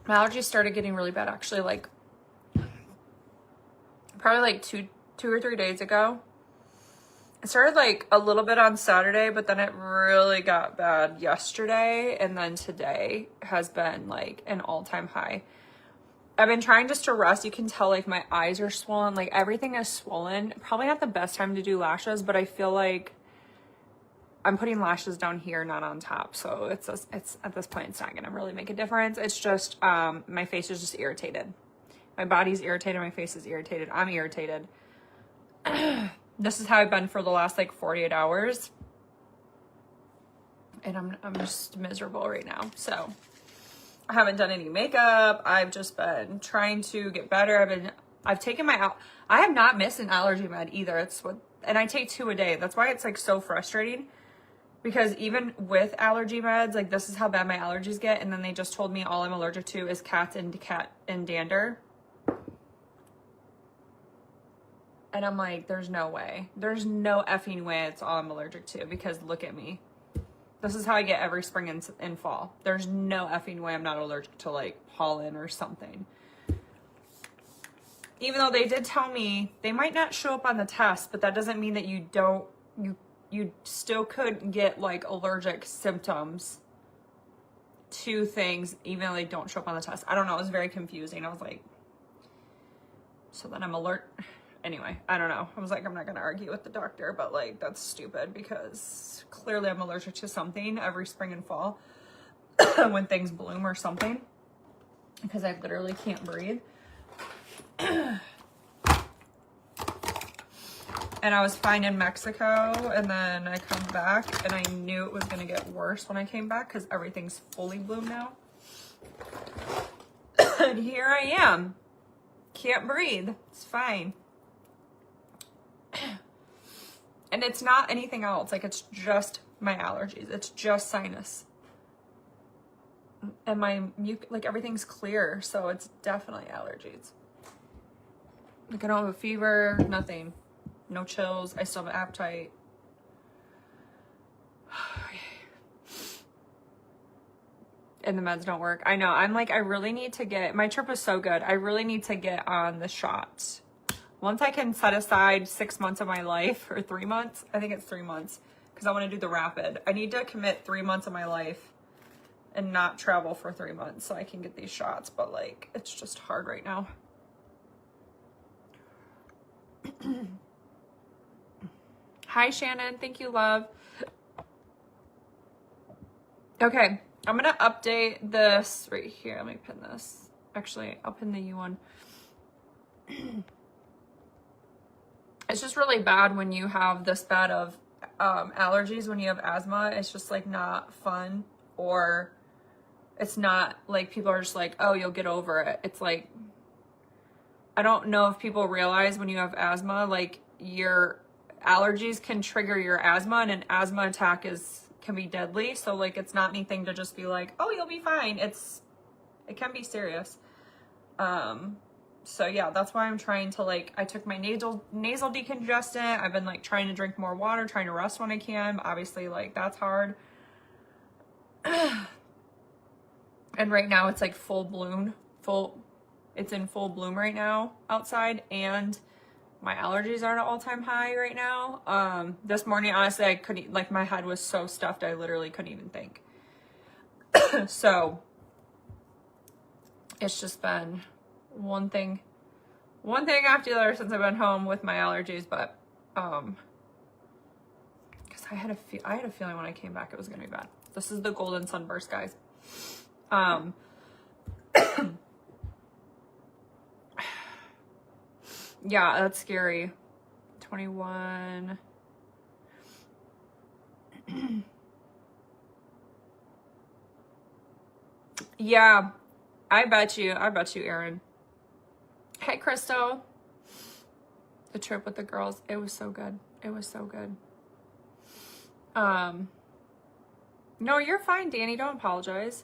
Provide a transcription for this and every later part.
My allergies started getting really bad actually, like probably like two or 3 days ago. It started like a little bit on Saturday, but then it really got bad yesterday. And then today has been like an all-time high. I've been trying just to rest. You can tell like my eyes are swollen. Like everything is swollen. Probably not the best time to do lashes, but I feel like I'm putting lashes down here, not on top. So it's at this point, it's not going to really make a difference. It's just my face is just irritated. My body's irritated. My face is irritated. I'm irritated. This is how I've been for the last like 48 hours. And I'm just miserable right now. So I haven't done any makeup. I've just been trying to get better. I've taken I have not missed an allergy med either. And I take 2 a day. That's why it's like so frustrating, because even with allergy meds, like this is how bad my allergies get. And then they just told me all I'm allergic to is cat and dander. And I'm like, there's no way. There's no effing way it's all I'm allergic to, because look at me. This is how I get every spring and fall. There's no effing way I'm not allergic to like pollen or something. Even though they did tell me they might not show up on the test, but that doesn't mean that you still could get like allergic symptoms to things even though they don't show up on the test. I don't know. It was very confusing. I was like, so then I'm alert. Anyway, I don't know. I was like, I'm not going to argue with the doctor, but like, that's stupid, because clearly I'm allergic to something every spring and fall when things bloom or something, because I literally can't breathe. And I was fine in Mexico, and then I come back and I knew it was going to get worse when I came back, because everything's fully bloomed now. And here I am. Can't breathe. It's fine. And it's not anything else. Like, it's just my allergies. It's just sinus. And my like everything's clear, so it's definitely allergies. Like, I don't have a fever, nothing. No chills. I still have an appetite. And the meds don't work. I know. I'm like, I really need to get, my trip was so good. I really need to get on the shots. Once I can set aside 6 months of my life, or 3 months, I think it's 3 months, because I want to do the rapid. I need to commit 3 months of my life and not travel for 3 months so I can get these shots. But like, it's just hard right now. Hi, Shannon. Thank you, love. Okay, I'm going to update this right here. Let me pin this. Actually, I'll pin the U one. It's just really bad when you have this bad of allergies, when you have asthma. It's just like not fun, or it's not like people are just like, oh, you'll get over it. It's like, I don't know if people realize when you have asthma, like your allergies can trigger your asthma, and an asthma attack can be deadly. So like, it's not anything to just be like, oh, you'll be fine. It can be serious. So yeah, that's why I'm trying to like, I took my nasal decongestant. I've been like trying to drink more water, trying to rest when I can. Obviously, like, that's hard. And right now it's like full bloom, it's in full bloom right now outside, and my allergies are at an all-time high right now. This morning, honestly, I couldn't, like, my head was so stuffed, I literally couldn't even think. So it's just been one thing after the other since I've been home with my allergies. But because I had a feeling when I came back it was gonna be bad. This is the golden sunburst, guys. Yeah, that's scary. 21. Yeah, I bet you, Erin. Hey, Crystal. The trip with the girls, it was so good. It was so good. No, you're fine, Danny. Don't apologize.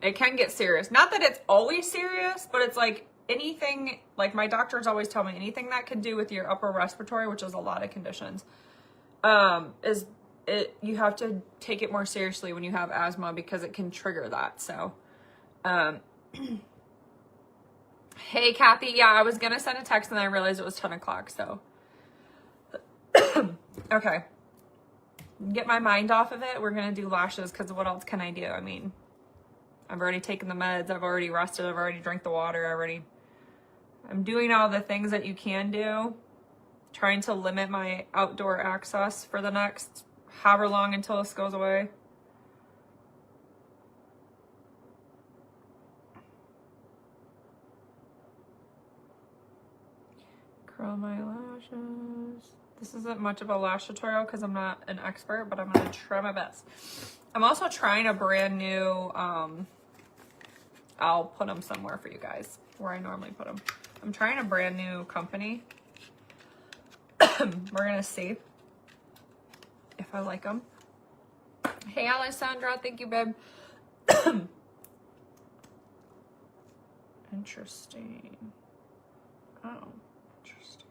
It can get serious. Not that it's always serious, but it's like anything, like my doctors always tell me, anything that can do with your upper respiratory, which is a lot of conditions, is you have to take it more seriously when you have asthma because it can trigger that. So, hey, Kathy. Yeah, I was going to send a text and I realized it was 10 o'clock. So, okay. Get my mind off of it. We're going to do lashes because what else can I do? I mean, I've already taken the meds. I've already rested. I've already drank the water. I'm doing all the things that you can do. Trying to limit my outdoor access for the next however long until this goes away. Curl my lashes. This isn't much of a lash tutorial because I'm not an expert, but I'm going to try my best. I'm also trying a brand new, I'll put them somewhere for you guys where I normally put them. I'm trying a brand new company. We're going to see if I like them. Hey, Alessandra. Thank you, babe. Interesting. Oh, interesting.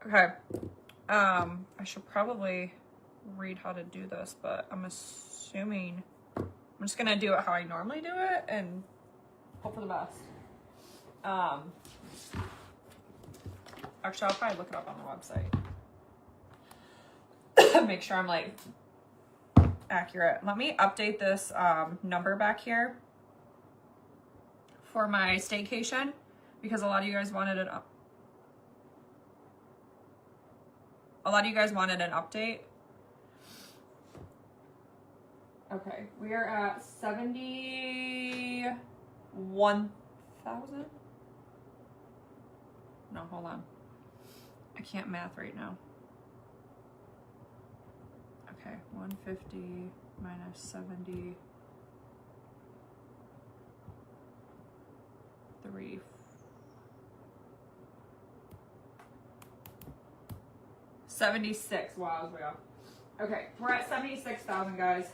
Okay. I should probably read how to do this, but I'm assuming I'm just going to do it how I normally do it and hope for the best. Actually, I'll probably look it up on the website. Make sure I'm like accurate. Let me update this number back here for my staycation because a lot of you guys wanted an update. Okay, we are at 71,000. No, hold on. I can't math right now. Okay, 150 minus 70. 3. 76. Wow, I was way off. Okay, we're at 76,000, guys.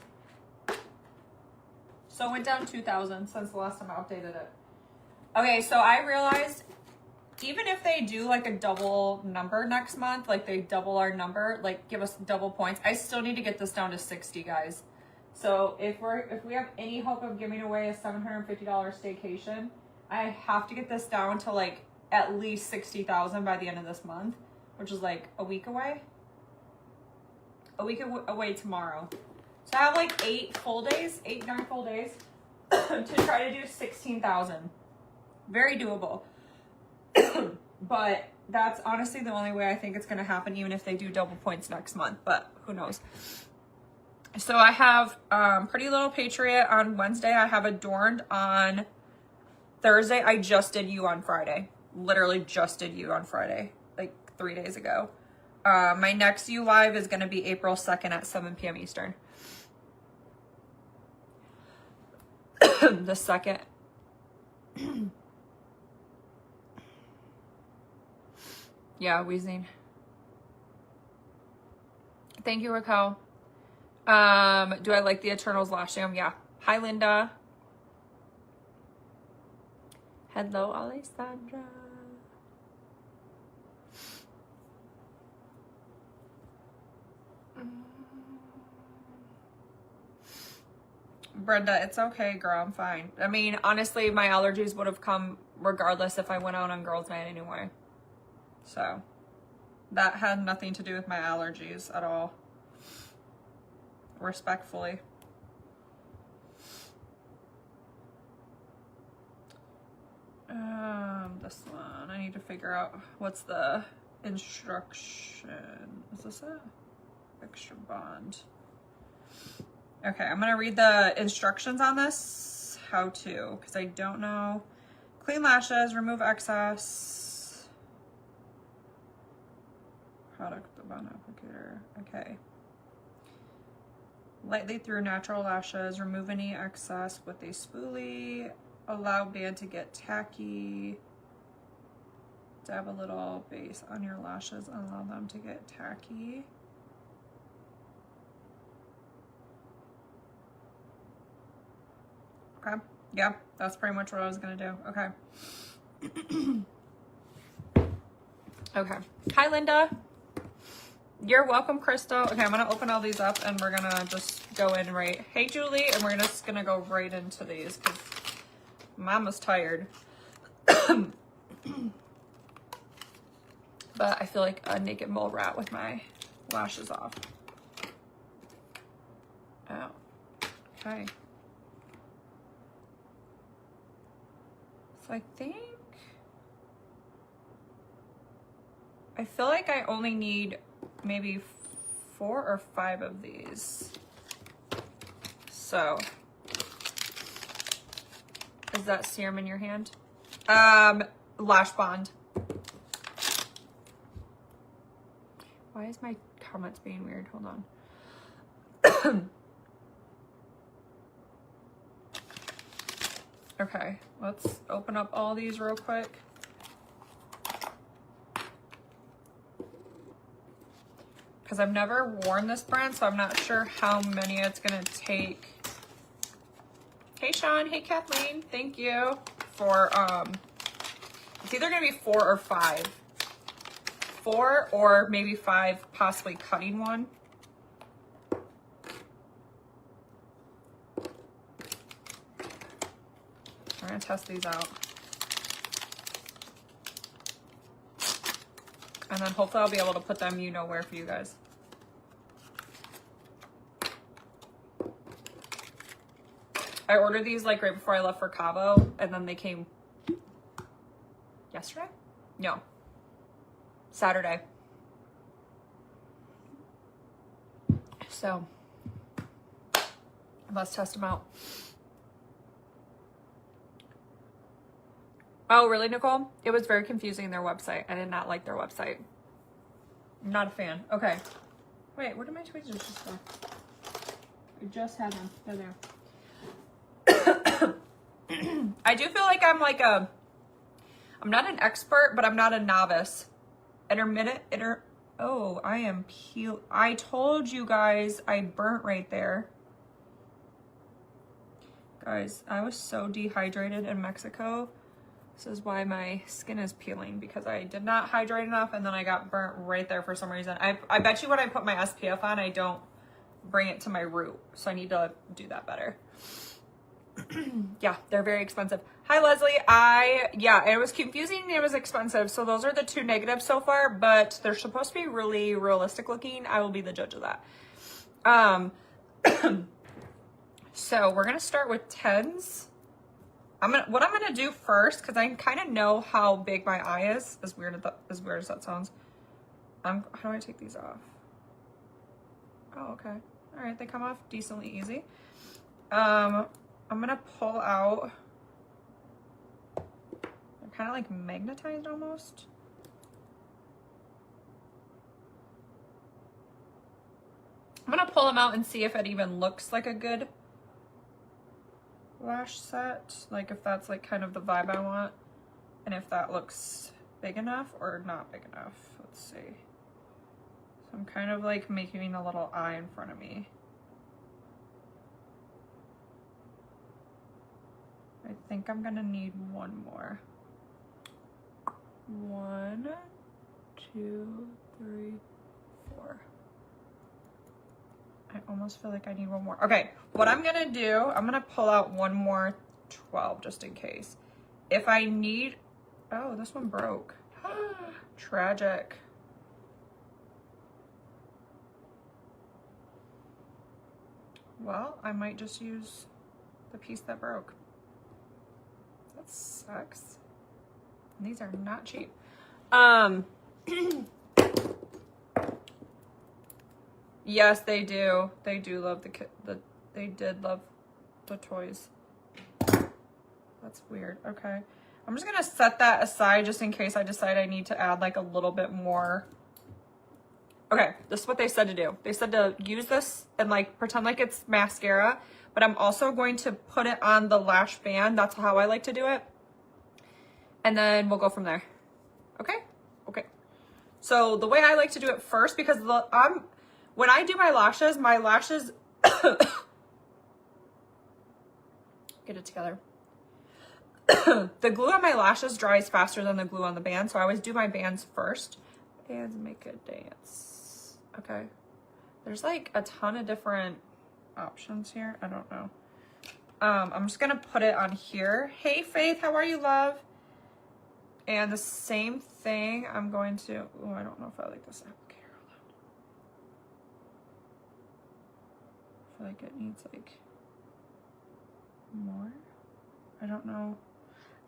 So it went down 2,000 since the last time I updated it. Okay, so I realized even if they do like a double number next month, like they double our number, like give us double points, I still need to get this down to 60, guys. So if we have any hope of giving away a $750 staycation, I have to get this down to like at least 60,000 by the end of this month, which is like a week away. A week away tomorrow. So I have like 9 full days to try to do 16,000. Very doable. But that's honestly the only way I think it's going to happen, even if they do double points next month, but who knows. So I have Pretty Little Patriot on Wednesday. I have Adorned on Thursday. I just did You on Friday. Literally just did You on Friday, like 3 days ago. My next You live is going to be April 2nd at 7 p.m. Eastern. The second. Yeah, wheezing. Thank you, Raquel. Do I like the Eternals Lash Jam? Yeah. Hi, Linda. Hello, Alessandra. Brenda, it's okay, girl. I'm fine. I mean, honestly, my allergies would have come regardless if I went out on girls' night anyway. So that had nothing to do with my allergies at all. Respectfully. This one. I need to figure out what's the instruction. Is this it? Extra bond. Okay, I'm gonna read the instructions on this. How to, because I don't know. Clean lashes, remove excess. Product, the bond applicator. Okay. Lightly through natural lashes, remove any excess with a spoolie. Allow band to get tacky. Dab a little base on your lashes and allow them to get tacky. Okay, yeah, that's pretty much what I was gonna do. Okay. Okay. Hi, Linda. You're welcome, Crystal. Okay, I'm gonna open all these up and we're gonna just go in right. Hey, Julie, and we're just gonna go right into these because Mama's tired. But I feel like a naked mole rat with my lashes off. Oh, okay. So I feel like I only need maybe 4 or 5 of these. So, is that serum in your hand? Lash Bond. Why is my comments being weird? Hold on. Okay, let's open up all these real quick. Because I've never worn this brand, so I'm not sure how many it's gonna take. Hey Sean, hey Kathleen, thank you for, it's either gonna be 4 or 5. 4 or maybe 5, possibly cutting one. We're gonna test these out. And then hopefully I'll be able to put them where for you guys. I ordered these like right before I left for Cabo, and then they came yesterday? No. Saturday. So let's test them out. Oh, really, Nicole? It was very confusing, their website. I did not like their website. I'm not a fan. Okay. Wait, what are my tweezers just for? I just had them. They're there. I do feel like I'm not an expert, but I'm not a novice. Oh, I am peeled. I told you guys I burnt right there. Guys, I was so dehydrated in Mexico. This is why my skin is peeling, because I did not hydrate enough and then I got burnt right there for some reason. I bet you when I put my SPF on, I don't bring it to my root. So I need to do that better. Yeah, they're very expensive. Hi, Leslie. Yeah, it was confusing. It was expensive. So those are the 2 negatives so far, but they're supposed to be really realistic looking. I will be the judge of that. So we're going to start with 10s. What I'm gonna do first, because I kind of know how big my eye is, as weird as that sounds. How do I take these off? Oh, okay. All right, they come off decently easy. I'm gonna pull out. They're kind of like magnetized almost. I'm gonna pull them out and see if it even looks like a good lash set, like if that's like kind of the vibe I want, and if that looks big enough or not big enough. Let's see. So I'm kind of like making a little eye in front of me. I think I'm gonna need one more. 1, 2, 3, 4. I almost feel like I need one more. Okay, what I'm gonna do, I'm gonna pull out one more 12 just in case. If I need, oh, this one broke. Tragic. Well, I might just use the piece that broke. That sucks. And these are not cheap. Yes, they do. They do love they did love the toys. That's weird. Okay. I'm just gonna set that aside just in case I decide I need to add like a little bit more. Okay, this is what they said to do. They said to use this and like pretend like it's mascara, but I'm also going to put it on the lash band. That's how I like to do it. And then we'll go from there. Okay? Okay. So the way I like to do it first, because when I do my lashes get it together. The glue on my lashes dries faster than the glue on the band, so I always do my bands first. Bands make a dance. Okay. There's like a ton of different options here. I don't know. I'm just gonna put it on here. Hey Faith, how are you, love? And the same thing, I'm going to, oh, I don't know if I like this applicator. I feel like it needs like more. I don't know.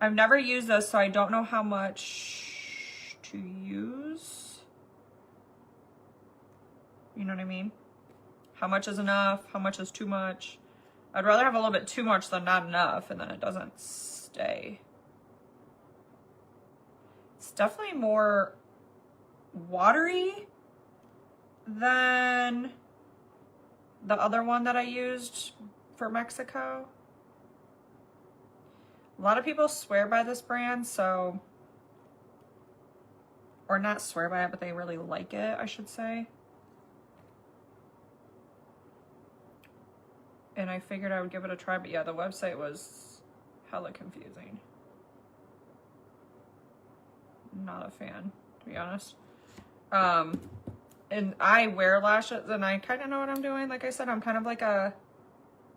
I've never used this, so I don't know how much to use. You know what I mean? How much is enough? How much is too much? I'd rather have a little bit too much than not enough, and then it doesn't stay. It's definitely more watery than the other one that I used for Mexico. A lot of people swear by this brand, so, or not swear by it, but they really like it, I should say. And I figured I would give it a try, but yeah, the website was hella confusing. Not a fan, to be honest. And I wear lashes, and I kind of know what I'm doing. Like I said, I'm kind of like a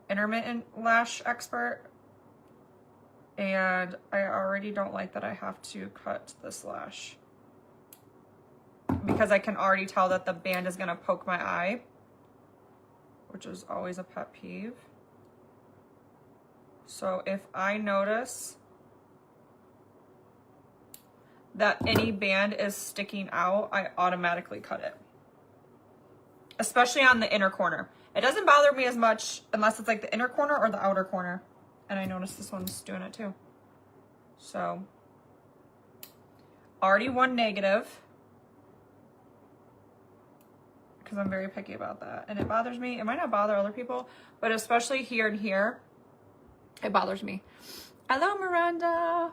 intermittent lash expert. And I already don't like that I have to cut this lash, because I can already tell that the band is gonna poke my eye, which is always a pet peeve. So if I notice that any band is sticking out, I automatically cut it. Especially on the inner corner. It doesn't bother me as much unless it's like the inner corner or the outer corner. And I noticed this one's doing it too. So, already one negative, because I'm very picky about that. And it bothers me. It might not bother other people, but especially here and here, it bothers me. Hello, Miranda.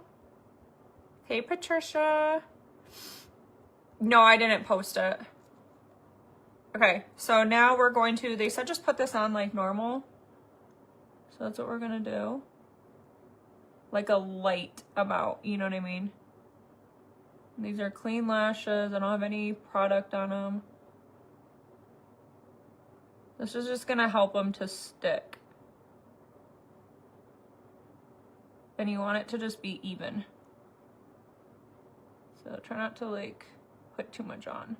Hey, Patricia. No, I didn't post it. Okay, so now we're going to, they said just put this on like normal. So that's what we're gonna do. Like a light amount, you know what I mean? These are clean lashes. I don't have any product on them. This is just gonna help them to stick. And you want it to just be even. So try not to like put too much on.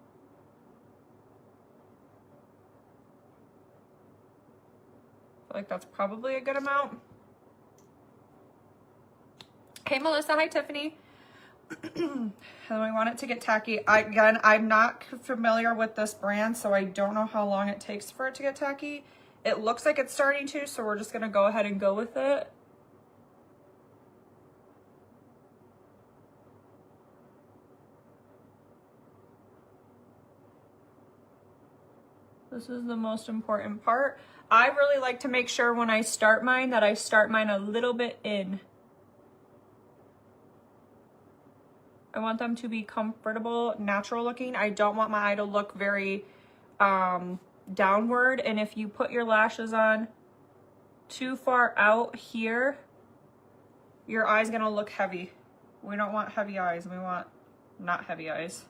I feel like that's probably a good amount. Hey Melissa, hi Tiffany. And we want it to get tacky. Again, I'm not familiar with this brand, so I don't know how long it takes for it to get tacky. It looks like it's starting to, so we're just gonna go ahead and go with it. This is the most important part. I really like to make sure when I start mine that I start mine a little bit in. I want them to be comfortable, natural looking. I don't want my eye to look very downward. And if you put your lashes on too far out here, your eye's gonna look heavy. We don't want heavy eyes. We want not heavy eyes.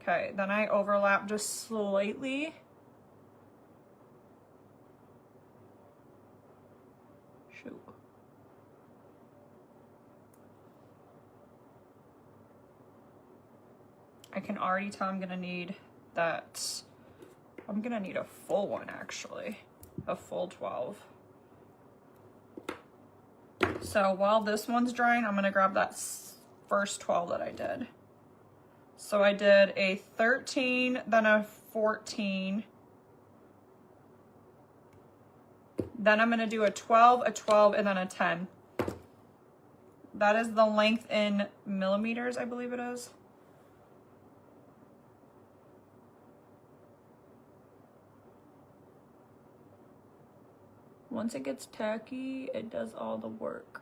Okay, then I overlap just slightly. Shoot. I can already tell I'm gonna need that. I'm gonna need a full one actually, a full 12. So while this one's drying, I'm gonna grab that first 12 that I did. So I did a 13, then a 14. Then I'm gonna do a 12, and then a 10. That is the length in millimeters, I believe it is. Once it gets tacky, it does all the work.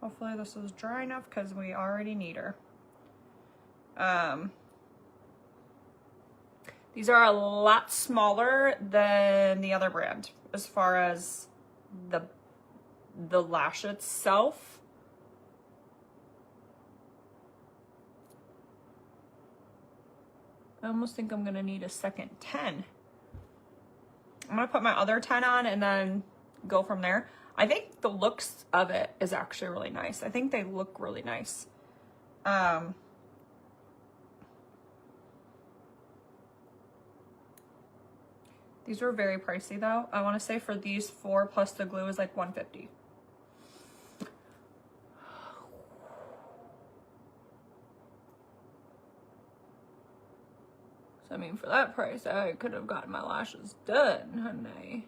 Hopefully this is dry enough because we already need her. These are a lot smaller than the other brand as far as the lash itself. I almost think I'm gonna need a second 10. I'm gonna put my other 10 on and then go from there. I think the looks of it is actually really nice. I think they look really nice. These were very pricey though. I want to say for these 4 plus the glue is like $150. So I mean, for that price, I could have gotten my lashes done, honey.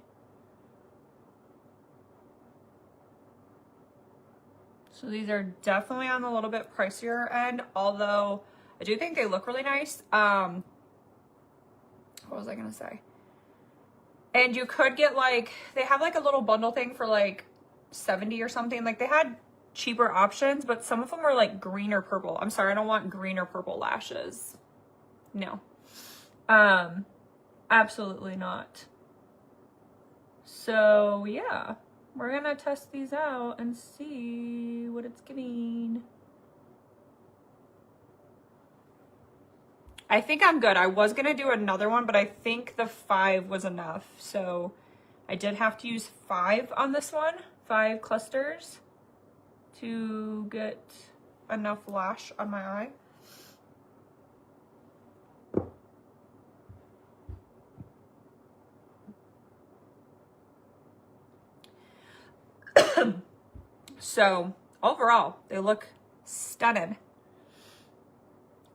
So these are definitely on the little bit pricier end, although I do think they look really nice. What was I gonna say? And you could get like, they have like a little bundle thing for like 70 or something. Like they had cheaper options, but some of them were like green or purple. I'm sorry, I don't want green or purple lashes. No. Absolutely not. So yeah, we're gonna test these out and see what it's giving. I think I'm good. I was gonna do another one, but I think the 5 was enough. So I did have to use 5 on this one, 5 clusters to get enough lash on my eye. So overall, they look stunning,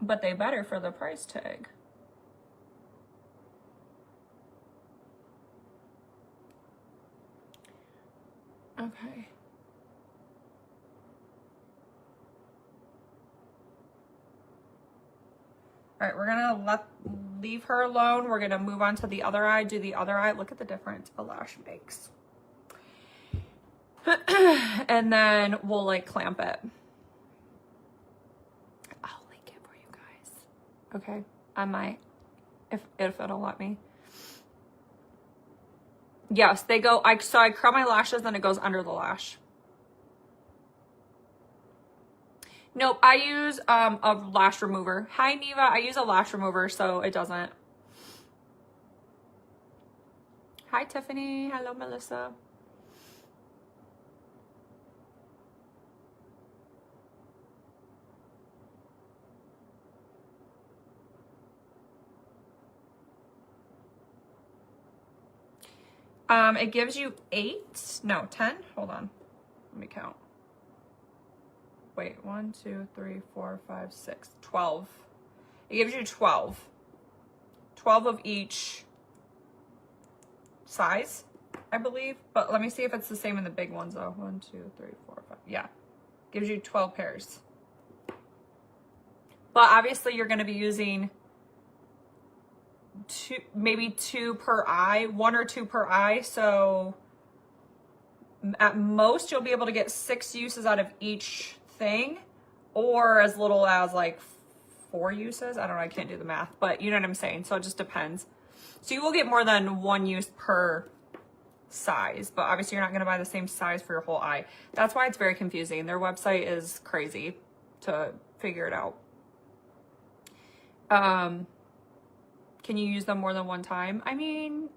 but they better for the price tag. Okay. All right, we're gonna leave her alone. We're gonna move on to the other eye, do the other eye. Look at the difference a lash makes. And then we'll like clamp it. I'll link it for you guys. Okay, I might, if it'll let me. Yes, they go, so I curl my lashes, then it goes under the lash. Nope, I use a lash remover. Hi, Neva, I use a lash remover, so it doesn't. Hi, Tiffany. Hello, Melissa. It gives you 8, no, 10. Hold on. Let me count. Wait, 1, 2, 3, 4, 5, 6, 12. It gives you 12. 12 of each size, I believe. But let me see if it's the same in the big ones though. 1, 2, 3, 4, 5. Yeah. Gives you 12 pairs. But obviously you're going to be using maybe 2 per eye, 1 or 2 per eye. So at most you'll be able to get 6 uses out of each thing, or as little as like 4 uses. I don't know, I can't do the math, but you know what I'm saying. So it just depends. So you will get more than 1 use per size, but obviously you're not going to buy the same size for your whole eye. That's why it's very confusing. Their website is crazy to figure it out. Can you use them more than one time? I mean,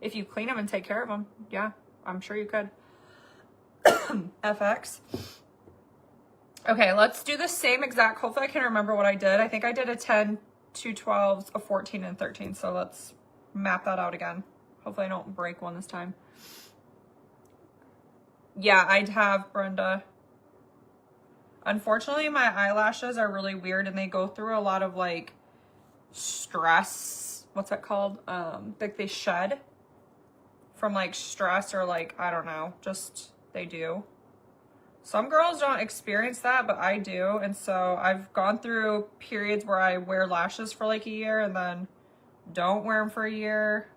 if you clean them and take care of them, yeah, I'm sure you could. FX. Okay, let's do the same exact. Hopefully I can remember what I did. I think I did a 10, 2 12s, a 14, and 13. So let's map that out again. Hopefully I don't break one this time. Yeah, I'd have Brenda. Unfortunately, my eyelashes are really weird and they go through a lot of like stress. What's that called? Like they shed from like stress or like, I don't know, just they do. Some girls don't experience that, but I do. And so I've gone through periods where I wear lashes for like a year and then don't wear them for a year.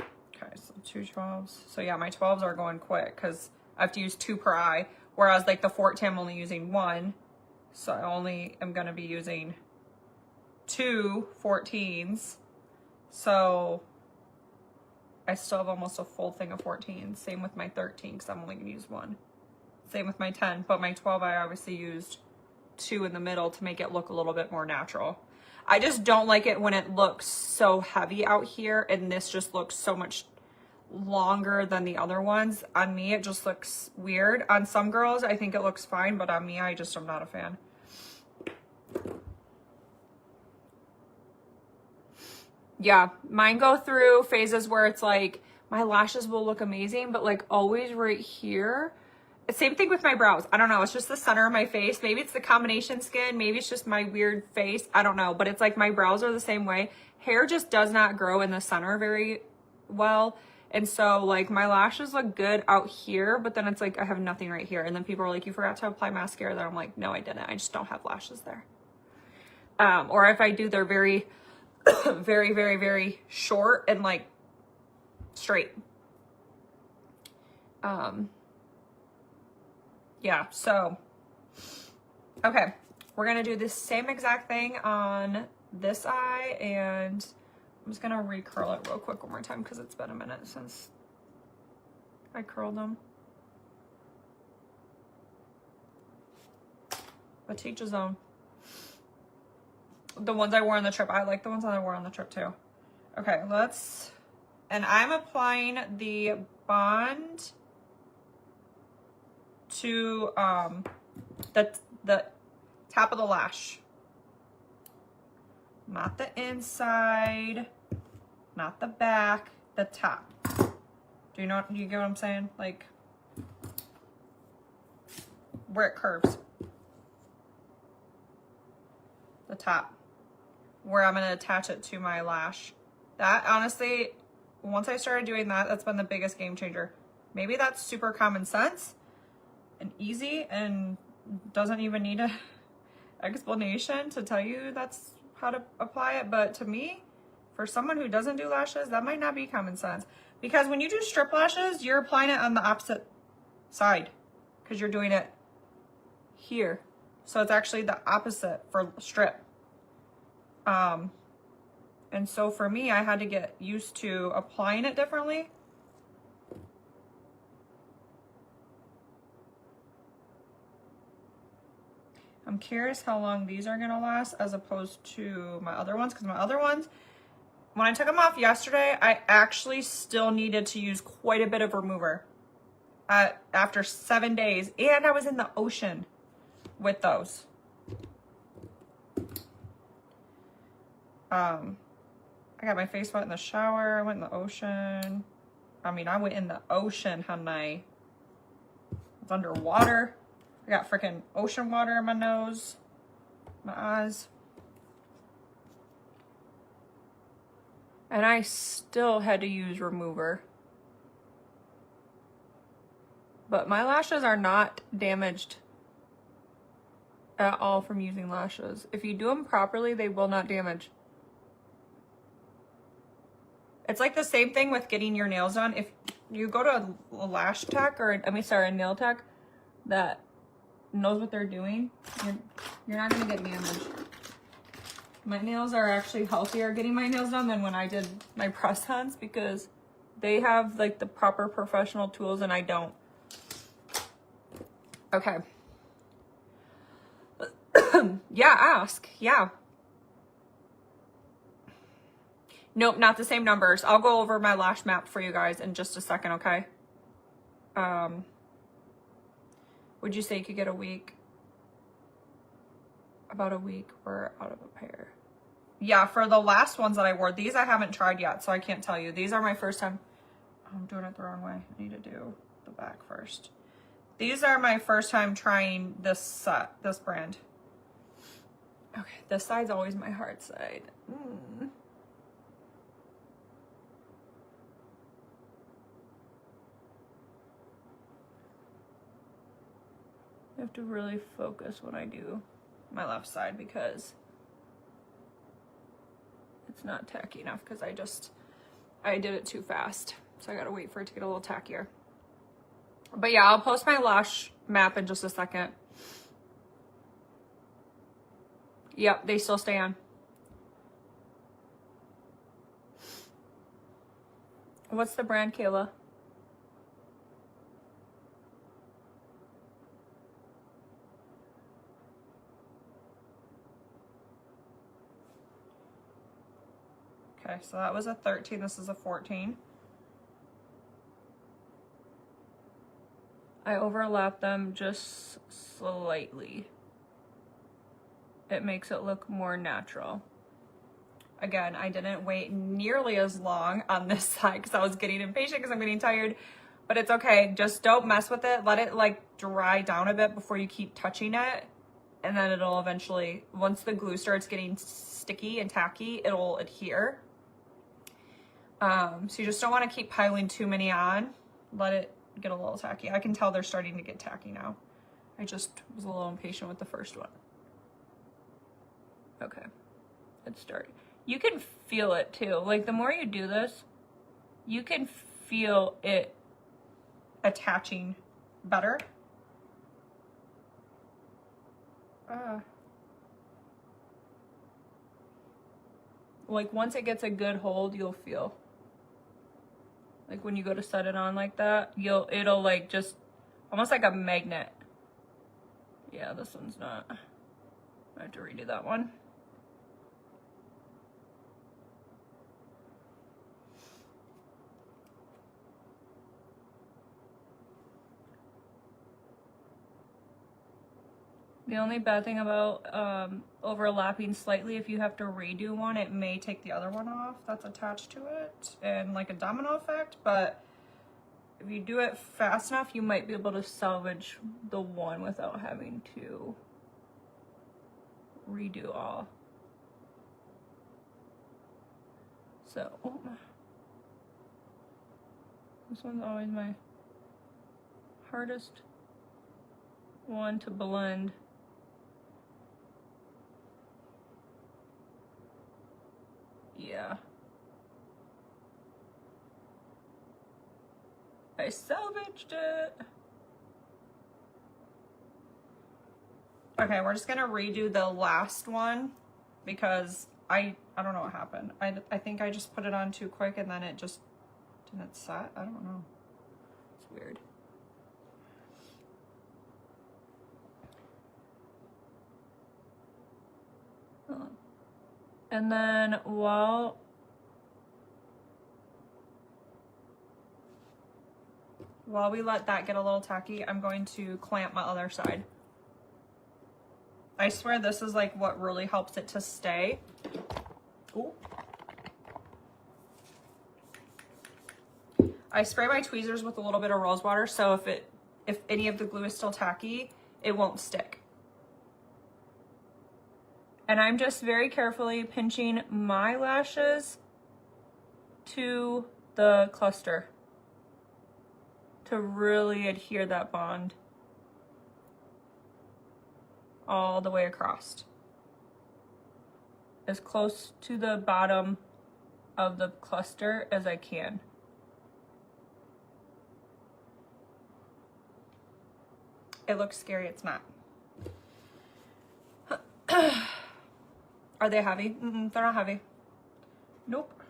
Okay, so 2 12s. So yeah, my 12s are going quick because I have to use 2 per eye. Whereas like the 14, I'm only using 1. So I only am going to be using 2 14s. So I still have almost a full thing of 14s. Same with my 13 because I'm only going to use 1. Same with my 10, but my 12 I obviously used two in the middle to make it look a little bit more natural. I just don't like it when it looks so heavy out here and this just looks so much longer than the other ones. On me, it just looks weird. On some girls, I think it looks fine, but on me, I just am not a fan. Yeah, mine go through phases where it's like, my lashes will look amazing, but like always right here. Same thing with my brows. I don't know. It's just the center of my face. Maybe it's the combination skin. Maybe it's just my weird face. I don't know. But it's like my brows are the same way. Hair just does not grow in the center very well. And so like my lashes look good out here, but then it's like I have nothing right here. And then people are like, you forgot to apply mascara there. I'm like, no, I didn't. I just don't have lashes there. Or if I do, they're very, very, very, very short and like straight. Yeah, so, okay, we're going to do the same exact thing on this eye, and I'm just going to recurl it real quick one more time because it's been a minute since I curled them. But to each his own. The ones I wore on the trip, I like the ones that I wore on the trip too. Okay, and I'm applying the Bond to the top of the lash, not the inside, not the back, the top. Do you get what I'm saying? Like where it curves, the top, where I'm going to attach it to my lash. That honestly, once I started doing that, that's been the biggest game changer. Maybe that's super common sense and easy and doesn't even need a explanation to tell you that's how to apply it. But to me, for someone who doesn't do lashes, that might not be common sense. Because when you do strip lashes, you're applying it on the opposite side because you're doing it here. So it's actually the opposite for strip. And so for me, I had to get used to applying it differently. I'm curious how long these are gonna last as opposed to my other ones, because my other ones, when I took them off yesterday, I actually still needed to use quite a bit of remover after 7 days, and I was in the ocean with those. I got my face wet in the shower. I went in the ocean. I mean, I went in the ocean, honey. I was underwater. I got freaking ocean water in my nose, my eyes. And I still had to use remover. But my lashes are not damaged at all from using lashes. If you do them properly, they will not damage. It's like the same thing with getting your nails done. If you go to a lash tech or, a nail tech that knows what they're doing, you're not gonna get damaged. My nails are actually healthier getting my nails done than when I did my press-ons because they have like the proper professional tools and I don't. Okay. Yeah, ask. Yeah. Nope, not the same numbers. I'll go over my lash map for you guys in just a second, okay? Would you say you could get a week? About a week or out of a pair? Yeah, for the last ones that I wore, these I haven't tried yet, so I can't tell you. These are my first time. I'm doing it the wrong way. I need to do the back first. These are my first time trying this brand. Okay, this side's always my hard side. I have to really focus when I do my left side because it's not tacky enough because I did it too fast. So I gotta wait for it to get a little tackier. But yeah, I'll post my lash map in just a second. Yep, they still stay on. What's the brand, Kayla? Okay, so that was a 13, this is a 14. I overlap them just slightly. It makes it look more natural. Again, I didn't wait nearly as long on this side because I was getting impatient because I'm getting tired, but it's okay. Just don't mess with it. Let it like dry down a bit before you keep touching it. And then it'll eventually, once the glue starts getting sticky and tacky, it'll adhere. So you just don't want to keep piling too many on. Let it get a little tacky. I can tell they're starting to get tacky now. I just was a little impatient with the first one. Okay, it's starting. You can feel it too. Like the more you do this, you can feel it attaching better. Like once it gets a good hold, you'll feel. Like when you go to set it on like that, it'll like just almost like a magnet. Yeah, this one's not. I have to redo that one. The only bad thing about overlapping slightly, if you have to redo one, it may take the other one off that's attached to it and like a domino effect, but if you do it fast enough, you might be able to salvage the one without having to redo all. So, this one's always my hardest one to blend. Yeah. I salvaged it. Okay, we're just gonna redo the last one because I don't know what happened. I think I just put it on too quick and then it just didn't set. I don't know. It's weird. And then while we let that get a little tacky, I'm going to clamp my other side. I swear this is like what really helps it to stay. Ooh. I spray my tweezers with a little bit of rose water, so if any of the glue is still tacky, it won't stick. And I'm just very carefully pinching my lashes to the cluster to really adhere that bond all the way across. As close to the bottom of the cluster as I can. It looks scary, it's not. Are they heavy? They're not heavy. Nope.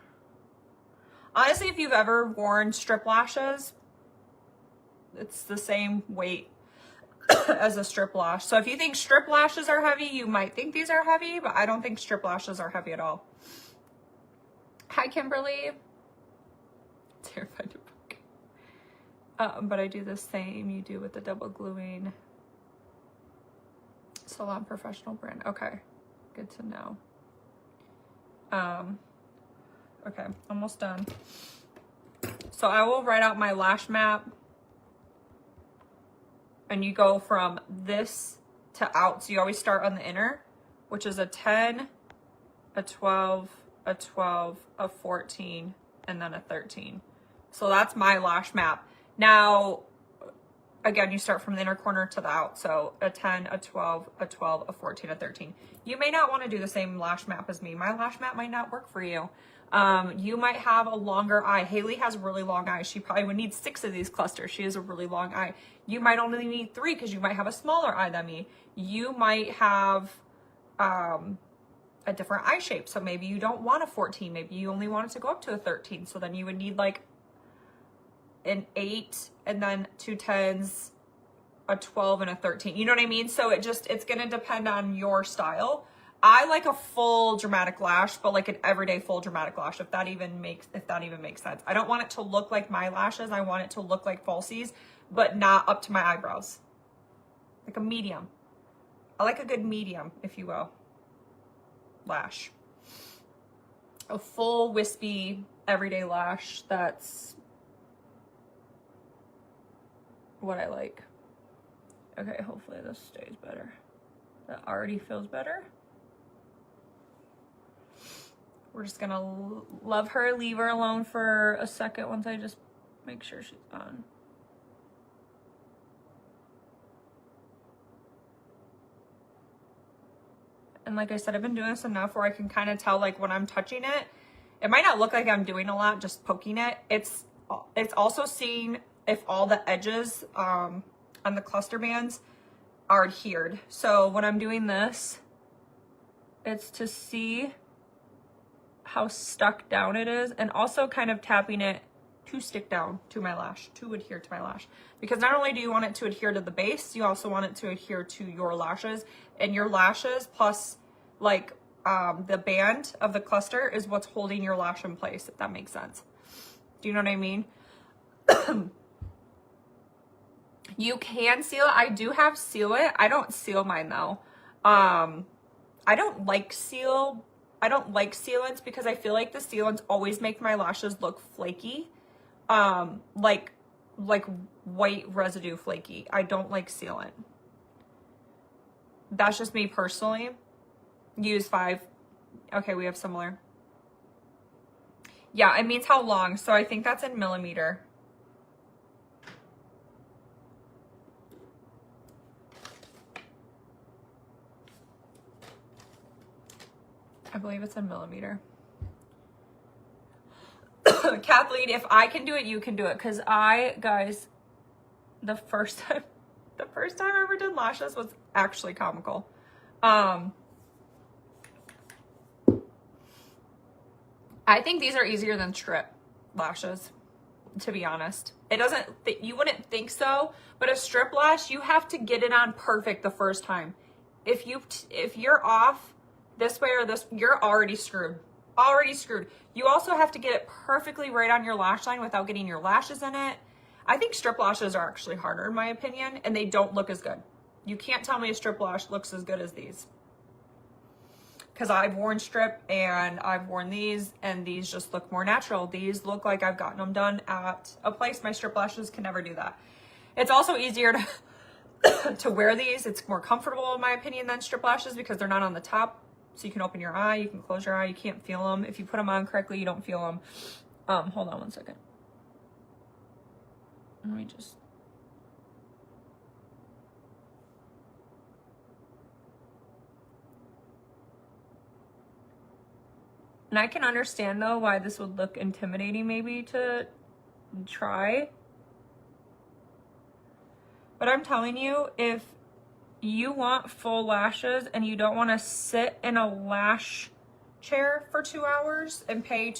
Honestly, if you've ever worn strip lashes, it's the same weight as a strip lash. So if you think strip lashes are heavy, you might think these are heavy, but I don't think strip lashes are heavy at all. Hi, Kimberly. Terrified to book. But I do the same you do with the double gluing. Salon Professional brand. Okay. Good to know. Okay, almost done. So I will write out my lash map. And you go from this to out. So you always start on the inner, which is a 10, a 12, a 12, a 14, and then a 13. So that's my lash map. Now, again, you start from the inner corner to the out. So a 10, a 12, a 12, a 14, a 13. You may not want to do the same lash map as me. My lash map might not work for you. You might have a longer eye. Haley has really long eyes. She probably would need 6 of these clusters. She has a really long eye. You might only need 3 because you might have a smaller eye than me. You might have a different eye shape. So maybe you don't want a 14. Maybe you only want it to go up to a 13. So then you would need like an 8 and then 2 10s, a 12 and a 13. You know what I mean? So it's going to depend on your style. I like a full dramatic lash, but like an everyday full dramatic lash, if that even makes sense. I don't want it to look like my lashes. I want it to look like falsies, but not up to my eyebrows. Like a medium. I like a good medium, if you will, lash. A full wispy everyday lash, that's what I like. Okay, hopefully this stays better. That already feels better. We're just gonna love her, leave her alone for a second once I just make sure she's on. And like I said, I've been doing this enough where I can kind of tell, like, when I'm touching it, it might not look like I'm doing a lot, just poking it. It's also seeing if all the edges on the cluster bands are adhered. So when I'm doing this, it's to see how stuck down it is, and also kind of tapping it to stick down to my lash, to adhere to my lash. Because not only do you want it to adhere to the base, you also want it to adhere to your lashes, and your lashes plus like the band of the cluster is what's holding your lash in place, if that makes sense. Do you know what I mean? You can seal it. I do have sealant. I don't seal mine though. I don't like sealants because I feel like the sealants always make my lashes look flaky. Like white residue flaky. I don't like sealant. That's just me personally. Use 5. Okay, we have similar. Yeah, it means how long. So I think that's in millimeter. I believe it's in millimeter. Kathleen, if I can do it, you can do it. Cause guys, the first time I ever did lashes was actually comical. I think these are easier than strip lashes, to be honest. It doesn't, you wouldn't think so, but a strip lash, you have to get it on perfect the first time. If you're off this way or this, you're already screwed. Already screwed. You also have to get it perfectly right on your lash line without getting your lashes in it. I think strip lashes are actually harder in my opinion, and they don't look as good. You can't tell me a strip lash looks as good as these. Because I've worn strip and I've worn these, and these just look more natural. These look like I've gotten them done at a place. My strip lashes can never do that. It's also easier to wear these. It's more comfortable in my opinion than strip lashes because they're not on the top. So you can open your eye, you can close your eye, you can't feel them. If you put them on correctly, you don't feel them. Hold on one second. Let me just... And I can understand though why this would look intimidating maybe to try. But I'm telling you, if you want full lashes and you don't want to sit in a lash chair for 2 hours and pay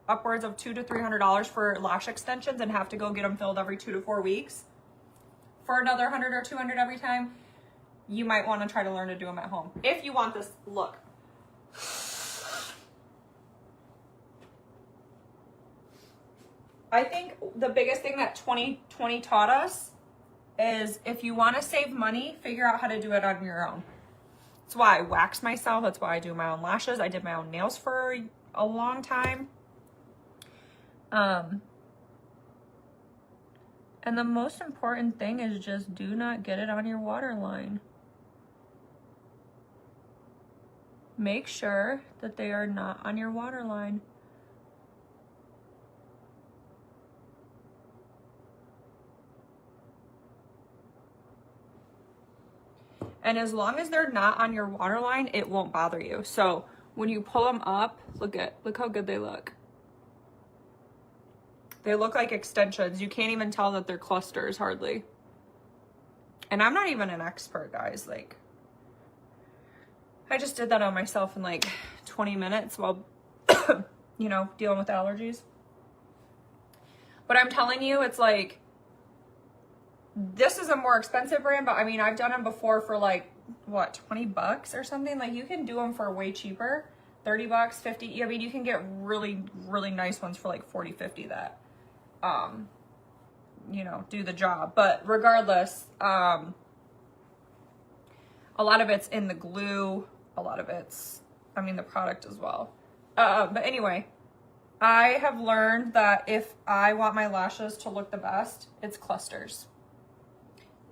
upwards of $200 to $300 for lash extensions and have to go get them filled every 2 to 4 weeks for another $100 or $200 every time, you might want to try to learn to do them at home if you want this look. I think the biggest thing that 2020 taught us is if you want to save money, figure out how to do it on your own. That's why I wax myself. That's why I do my own lashes. I did my own nails for a long time. And the most important thing is just do not get it on your waterline. Make sure that they are not on your waterline. And as long as they're not on your waterline, it won't bother you. So when you pull them up, look how good they look. They look like extensions. You can't even tell that they're clusters hardly. And I'm not even an expert, guys. Like, I just did that on myself in like 20 minutes while, you know, dealing with allergies. But I'm telling you, it's like, this is a more expensive brand, but I mean, I've done them before for like what, 20 bucks or something? Like, you can do them for way cheaper, 30 bucks, 50. I mean, you can get really, really nice ones for like 40, 50 that, you know, do the job. But regardless, a lot of it's in the glue, a lot of it's, I mean, the product as well. But anyway, I have learned that if I want my lashes to look the best, it's clusters.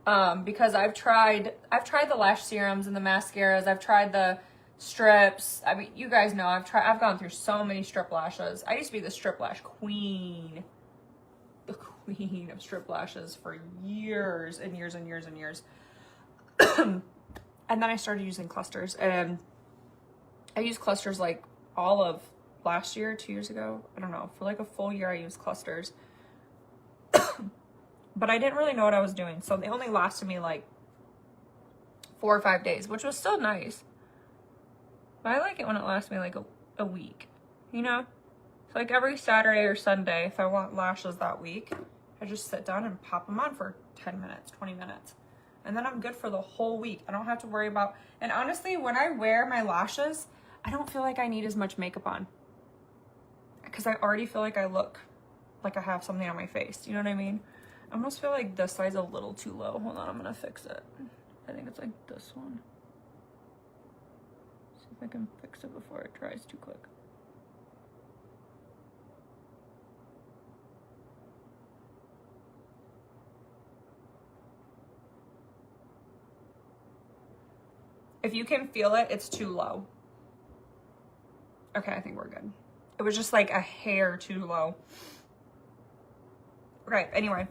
Because I've tried the lash serums and the mascaras. I've tried the strips. I mean, you guys know I've gone through so many strip lashes. I used to be the strip lash queen, the queen of strip lashes for years and years and years and years. And then I started using clusters, and I used clusters like all of last year, 2 years ago. I don't know, for like a full year I used clusters. But I didn't really know what I was doing, so they only lasted me like 4 or 5 days, which was still nice. But I like it when it lasts me like a week, you know? So like every Saturday or Sunday, if I want lashes that week, I just sit down and pop them on for 10 minutes, 20 minutes. And then I'm good for the whole week. I don't have to worry about, and honestly, when I wear my lashes, I don't feel like I need as much makeup on. Because I already feel like I look like I have something on my face. You know what I mean? I almost feel like this side's a little too low. Hold on, I'm gonna fix it. I think it's like this one. See if I can fix it before it dries too quick. If you can feel it, it's too low. Okay, I think we're good. It was just like a hair too low. Okay, anyway.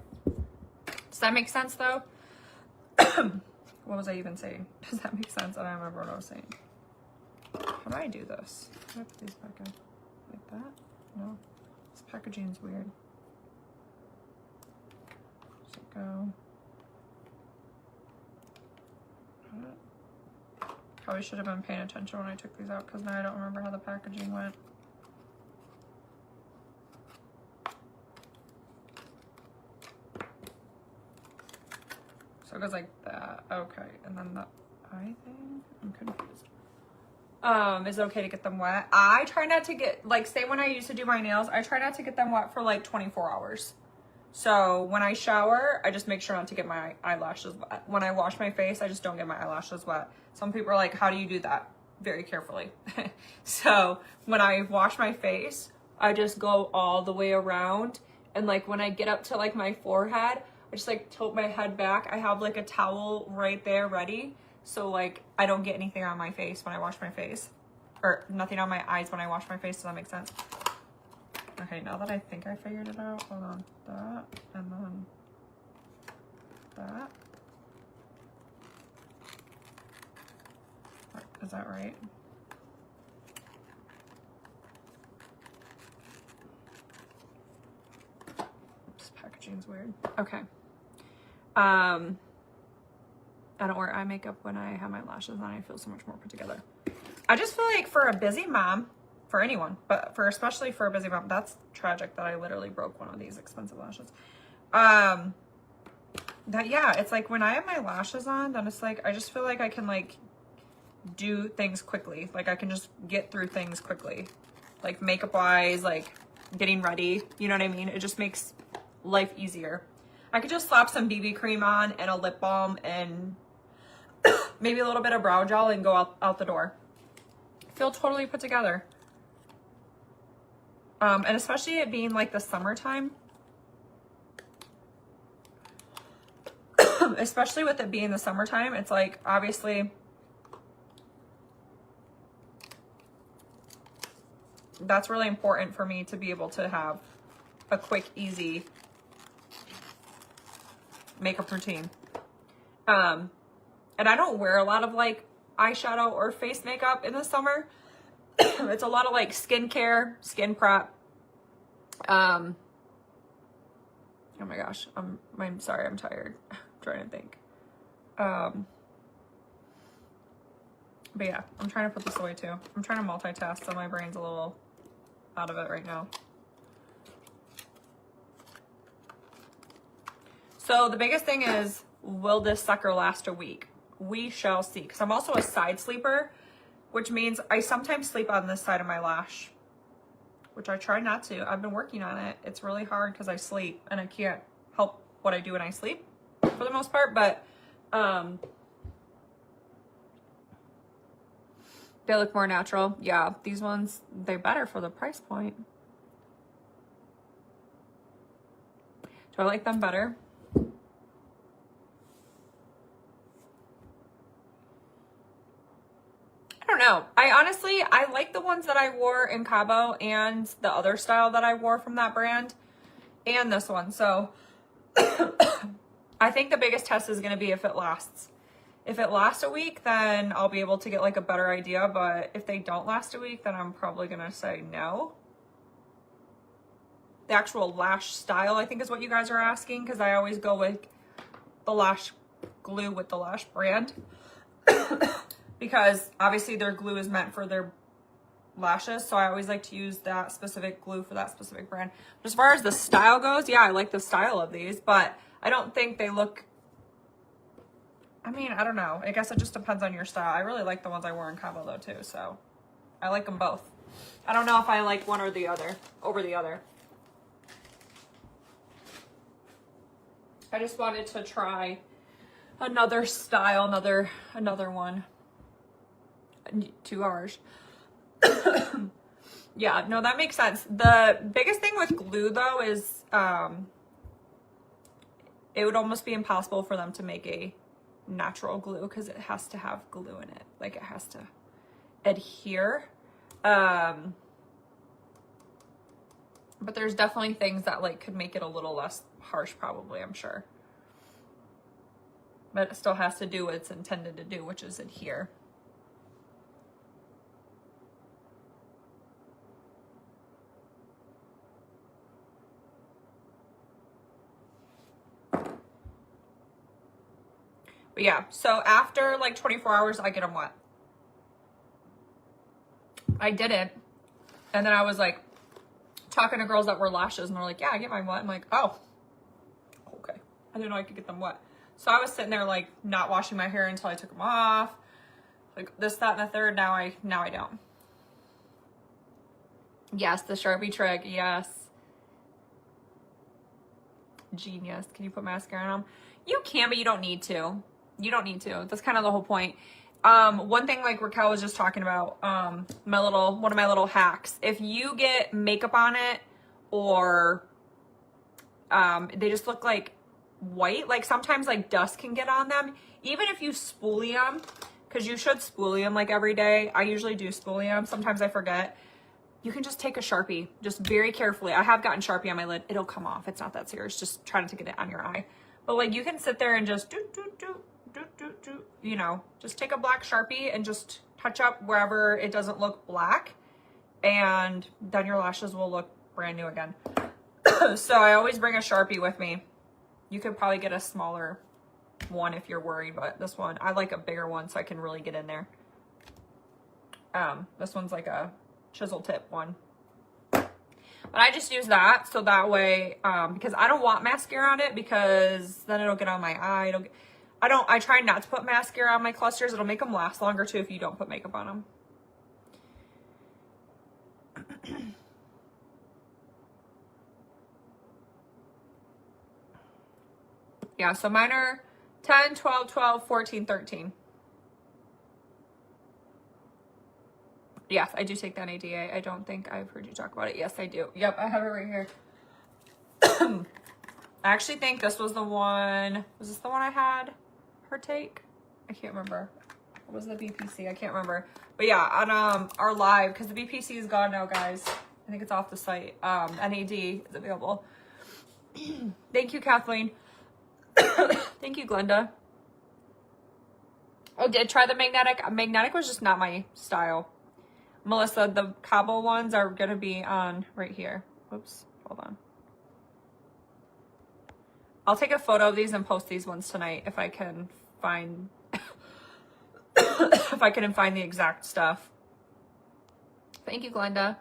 Does that make sense though? What was I even saying? Does that make sense? I don't remember what I was saying. How do I do this? How do I put these back in? Like that? No. This packaging's weird. Does it go? Probably should have been paying attention when I took these out, because now I don't remember how the packaging went. So it goes like that. Okay. And then the eye thing, I'm confused. Is it okay to get them wet? I try not to get, like, say when I used to do my nails, I try not to get them wet for like 24 hours. So when I shower, I just make sure not to get my eyelashes wet. When I wash my face, I just don't get my eyelashes wet. Some people are like, how do you do that? Very carefully. So when I wash my face, I just go all the way around. And like when I get up to like my forehead, I just like tilt my head back. I have like a towel right there ready. So like I don't get anything on my face when I wash my face. Or nothing on my eyes when I wash my face. Does that make sense? Okay, now that I think I figured it out, hold on. That, and then that. Is that right? This packaging's weird. Okay. I don't wear eye makeup when I have my lashes on. I feel so much more put together. I just feel like for a busy mom, for anyone, but especially for a busy mom, that's tragic that I literally broke one of these expensive lashes. Yeah, it's like when I have my lashes on, then it's like I just feel like I can like do things quickly. Like I can just get through things quickly, like makeup wise, like getting ready, you know what I mean? It just makes life easier. I could just slap some BB cream on and a lip balm and maybe a little bit of brow gel and go out the door. Feel totally put together. And especially it being like the summertime, especially with it being the summertime, it's like obviously that's really important for me to be able to have a quick, easy makeup routine. And I don't wear a lot of like eyeshadow or face makeup in the summer. It's a lot of like skincare, skin prep. Oh my gosh, I'm sorry, I'm tired. I'm trying to think. But yeah, I'm trying to put this away too. I'm trying to multitask, so my brain's a little out of it right now. So the biggest thing is, will this sucker last a week? we shall see. Because I'm also a side sleeper, which means I sometimes sleep on this side of my lash, which I try not to. I've been working on it. It's really hard because I sleep and I can't help what I do when I sleep for the most part, but they look more natural. Yeah, these ones, they're better for the price point. Do I like them better? I don't know. I like the ones that I wore in Cabo and the other style that I wore from that brand and this one. So I think the biggest test is going to be if it lasts. If it lasts a week, then I'll be able to get like a better idea. But if they don't last a week, then I'm probably going to say no. The actual lash style, I think, is what you guys are asking, because I always go with the lash glue with the Lash brand. Because obviously their glue is meant for their lashes, so I always like to use that specific glue for that specific brand. But as far as the style goes, yeah, I like the style of these, but I don't think they look, I mean, I don't know. I guess it just depends on your style. I really like the ones I wore in Cabo though too, so I like them both. I don't know if I like one or the other over the other. I just wanted to try another style, another one. 2 hours. Yeah, no, that makes sense. The biggest thing with glue though is it would almost be impossible for them to make a natural glue because it has to have glue in it. Like, it has to adhere. But there's definitely things that like could make it a little less harsh probably, I'm sure. But it still has to do what it's intended to do, which is adhere. But yeah, so after like 24 hours, I get them wet. I didn't. And then I was like talking to girls that wear lashes and they're like, yeah, I get mine wet. I'm like, oh, okay. I didn't know I could get them wet. So I was sitting there like not washing my hair until I took them off. Like this, that, and the third. Now I don't. Yes, the Sharpie trick. Yes. Genius. Can you put mascara on them? You can, but you don't need to. You don't need to. That's kind of the whole point. One thing like Raquel was just talking about, one of my little hacks. If you get makeup on it or they just look like white, like sometimes like dust can get on them. Even if you spoolie them, because you should spoolie them like every day. I usually do spoolie them. Sometimes I forget. You can just take a Sharpie, just very carefully. I have gotten Sharpie on my lid. It'll come off. It's not that serious. Just try not to get it on your eye. But like you can sit there and just you know, just take a black Sharpie and just touch up wherever it doesn't look black, and then your lashes will look brand new again. So I always bring a Sharpie with me. You could probably get a smaller one if you're worried, but this one, I like a bigger one so I can really get in there. This one's like a chisel tip one. But I just use that so that way, because I don't want mascara on it because then it'll get on my eye. I try not to put mascara on my clusters. It'll make them last longer too if you don't put makeup on them. Yeah, so mine are 10, 12, 12, 14, 13. Yes, I do take the NADA. I don't think I've heard you talk about it. Yes, I do. Yep, I have it right here. I actually think this was the one. Was this the one I had her take? I can't remember. What was the BPC? I can't remember. But yeah, on our live, because the BPC is gone now, guys. I think it's off the site. NAD is available. Thank you, Kathleen. Thank you, Glenda. Oh, did try the magnetic. Magnetic was just not my style. Melissa, the Cabo ones are going to be on right here. Oops, hold on. I'll take a photo of these and post these ones tonight if I can find if I can find the exact stuff. Thank you, Glenda.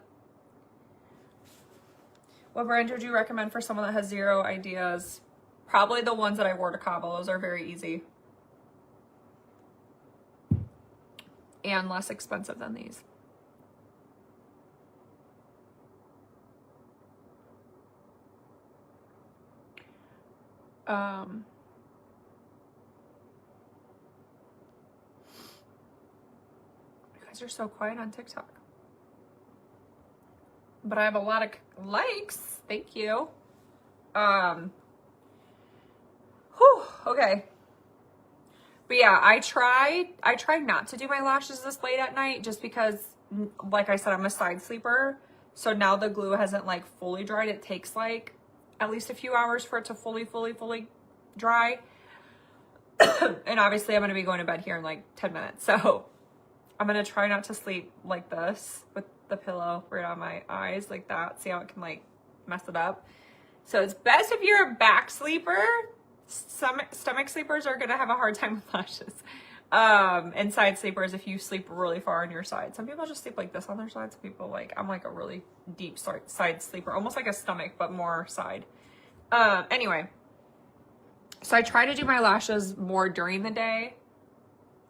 What brand would you recommend for someone that has zero ideas? Probably the ones that I wore to Cabo. Those are very easy. and less expensive than these. You guys are so quiet on TikTok. But I have a lot of likes. Thank you. Whew, okay. But yeah, I tried not to do my lashes this late at night just because, like I said, I'm a side sleeper. So now the glue hasn't like fully dried. It takes like at least a few hours for it to fully dry. And obviously I'm going to be going to bed here in like 10 minutes. So I'm going to try not to sleep like this with the pillow right on my eyes like that. See how it can like mess it up. So it's best if you're a back sleeper. Stomach sleepers are going to have a hard time with lashes. And side sleepers, if you sleep really far on your side. Some people just sleep like this on their side. Some people like, I'm like a really deep side sleeper, almost like a stomach, but more side. Anyway, so I try to do my lashes more during the day.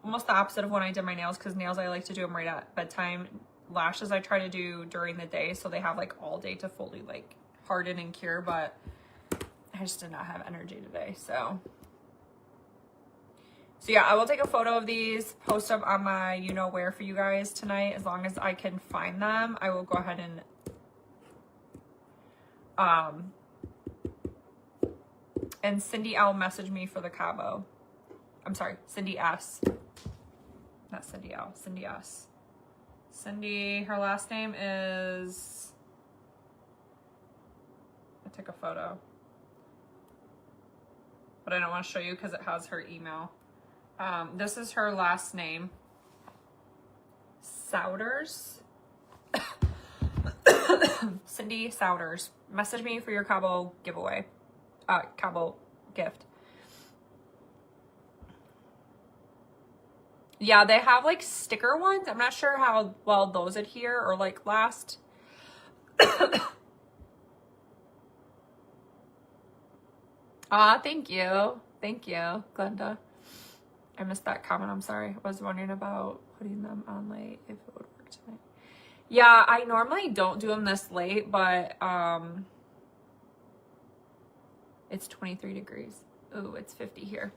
Almost the opposite of when I did my nails, because nails I like to do them right at bedtime. Lashes I try to do during the day so they have like all day to fully like harden and cure, but I just did not have energy today. So yeah, I will take a photo of these, post them on my you know where for you guys tonight. As long as I can find them, I will go ahead and Cindy L message me for the Cabo. I'm sorry, Cindy S. Not Cindy L, Cindy S. Cindy, her last name is, I took a photo, but I don't want to show you because it has her email. This is her last name. Souders. Cindy Souders. Message me for your Cabo giveaway. Cabo gift. Yeah, they have like sticker ones. I'm not sure how well those adhere or like last. Thank you. Thank you, Glenda. I missed that comment. I'm sorry. I was wondering about putting them on late if it would work tonight. Yeah, I normally don't do them this late, but it's 23 degrees. Ooh, it's 50 here.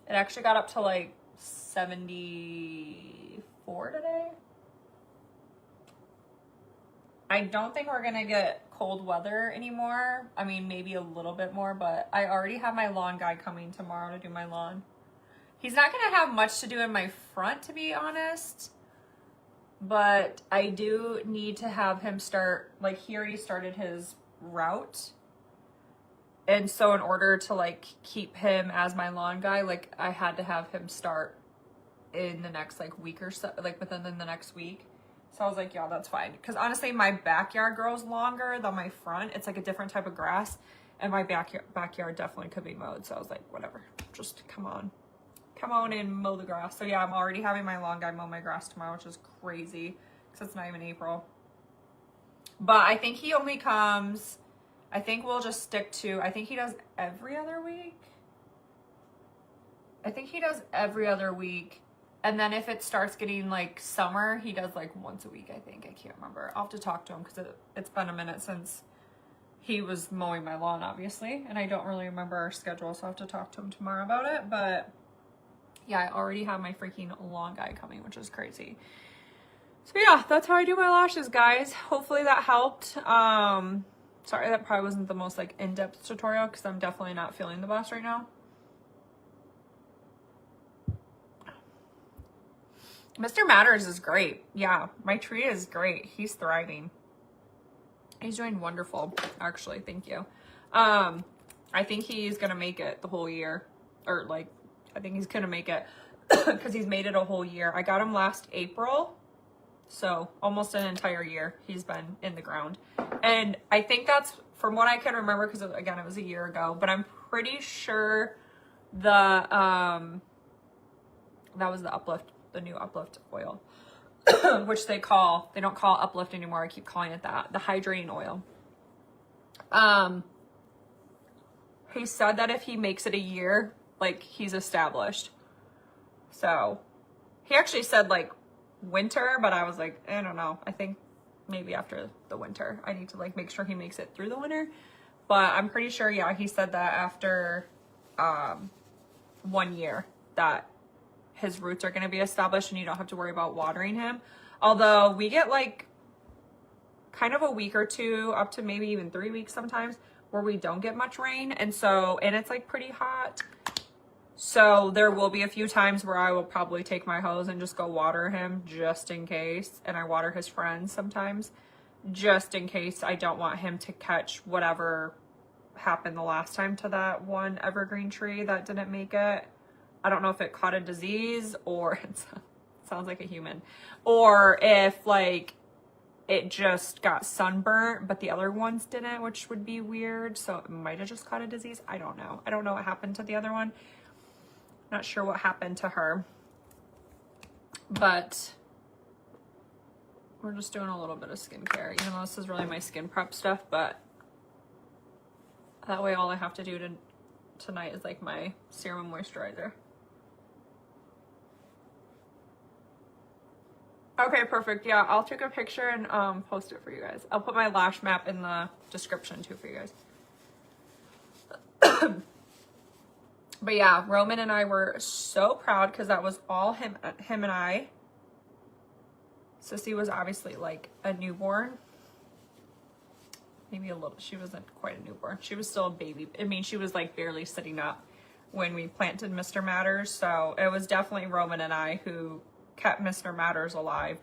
It actually got up to like 74 today. I don't think we're gonna get cold weather anymore. I mean, maybe a little bit more, but I already have my lawn guy coming tomorrow to do my lawn. He's not gonna have much to do in my front, to be honest, but I do need to have him start, like he already started his route. And so in order to like keep him as my lawn guy, like I had to have him start in the next like week or so, like within the next week. So I was like, yeah, that's fine. Because honestly, my backyard grows longer than my front. It's like a different type of grass. And my backyard definitely could be mowed. So I was like, whatever, just come on and mow the grass. So yeah, I'm already having my lawn guy mow my grass tomorrow, which is crazy because it's not even April. But I think he only comes, I think we'll just stick to, I think he does every other week. And then if it starts getting like summer, he does like once a week, I think. I can't remember. I'll have to talk to him because it's been a minute since he was mowing my lawn, obviously. And I don't really remember our schedule, so I'll have to talk to him tomorrow about it. But yeah, I already have my freaking lawn guy coming, which is crazy. So yeah, that's how I do my lashes, guys. Hopefully that helped. Sorry, that probably wasn't the most like in-depth tutorial because I'm definitely not feeling the best right now. Mr. Matters is great. Yeah, my tree is great. He's thriving. He's doing wonderful, actually. Thank you. I think he's going to make it the whole year. Or, like, I think he's going to make it because he's made it a whole year. I got him last April. So, almost an entire year he's been in the ground. And I think that's, from what I can remember, because, again, it was a year ago. But I'm pretty sure that was the Uplift. The new Uplift oil, which they don't call Uplift anymore. I keep calling it that. The hydrating oil. He said that if he makes it a year, like he's established. So He actually said like winter, but I was like, I don't know. I think maybe after the winter. I need to like make sure he makes it through the winter. But I'm pretty sure, yeah, he said that after 1 year that his roots are going to be established and you don't have to worry about watering him. Although we get like kind of a week or two, up to maybe even 3 weeks sometimes, where we don't get much rain. And so, and it's like pretty hot. So there will be a few times where I will probably take my hose and just go water him just in case. And I water his friends sometimes just in case I don't want him to catch whatever happened the last time to that one evergreen tree that didn't make it. I don't know if it caught a disease or it sounds like a human, or if like it just got sunburnt, but the other ones didn't, which would be weird. So it might have just caught a disease. I don't know. I don't know what happened to the other one. Not sure what happened to her, but we're just doing a little bit of skincare, even though this is really my skin prep stuff, but that way all I have to do tonight is like my serum and moisturizer. Okay, perfect. Yeah, I'll take a picture and post it for you guys. I'll put my lash map in the description too for you guys. But yeah, Roman and I were so proud because that was all him and I. Sissy was obviously like a newborn. Maybe a little, she wasn't quite a newborn. She was still a baby. I mean, she was like barely sitting up when we planted Mr. Matters. So it was definitely Roman and I who kept Mr. Matters alive.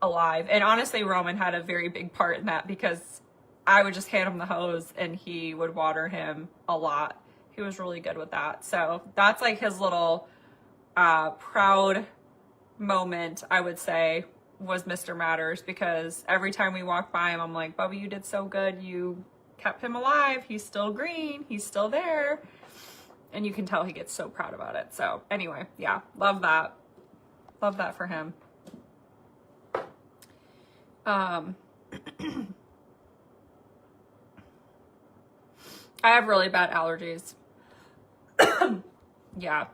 And honestly, Roman had a very big part in that because I would just hand him the hose and he would water him a lot. He was really good with that. So that's like his little proud moment, I would say, was Mr. Matters, because every time we walk by him, I'm like, Bubby, you did so good. You kept him alive. He's still green. He's still there. And you can tell he gets so proud about it. So anyway, yeah, love that. Love that for him. I have really bad allergies. Yeah.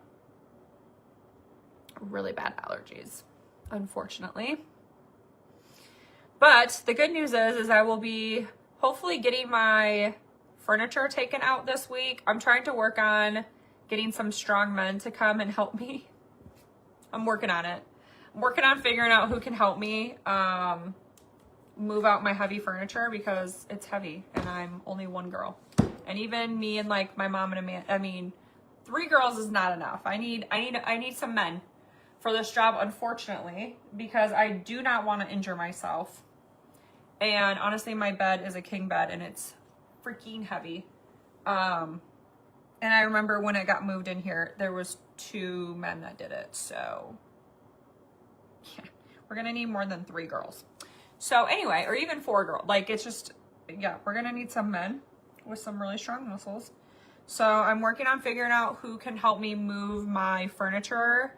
Really bad allergies, unfortunately. But the good news is I will be hopefully getting my furniture taken out this week. I'm trying to work on getting some strong men to come and help me. I'm working on it. I'm working on figuring out who can help me move out my heavy furniture because it's heavy and I'm only one girl. And even me and like my mom and Amanda, I mean, 3 girls is not enough. I need some men for this job, unfortunately, because I do not want to injure myself. And honestly, my bed is a king bed and it's freaking heavy. And I remember when it got moved in here, there was 2 men that did it. So yeah, we're going to need more than 3 girls. So anyway, or even 4 girls. Like it's just, yeah, we're going to need some men with some really strong muscles. So I'm working on figuring out who can help me move my furniture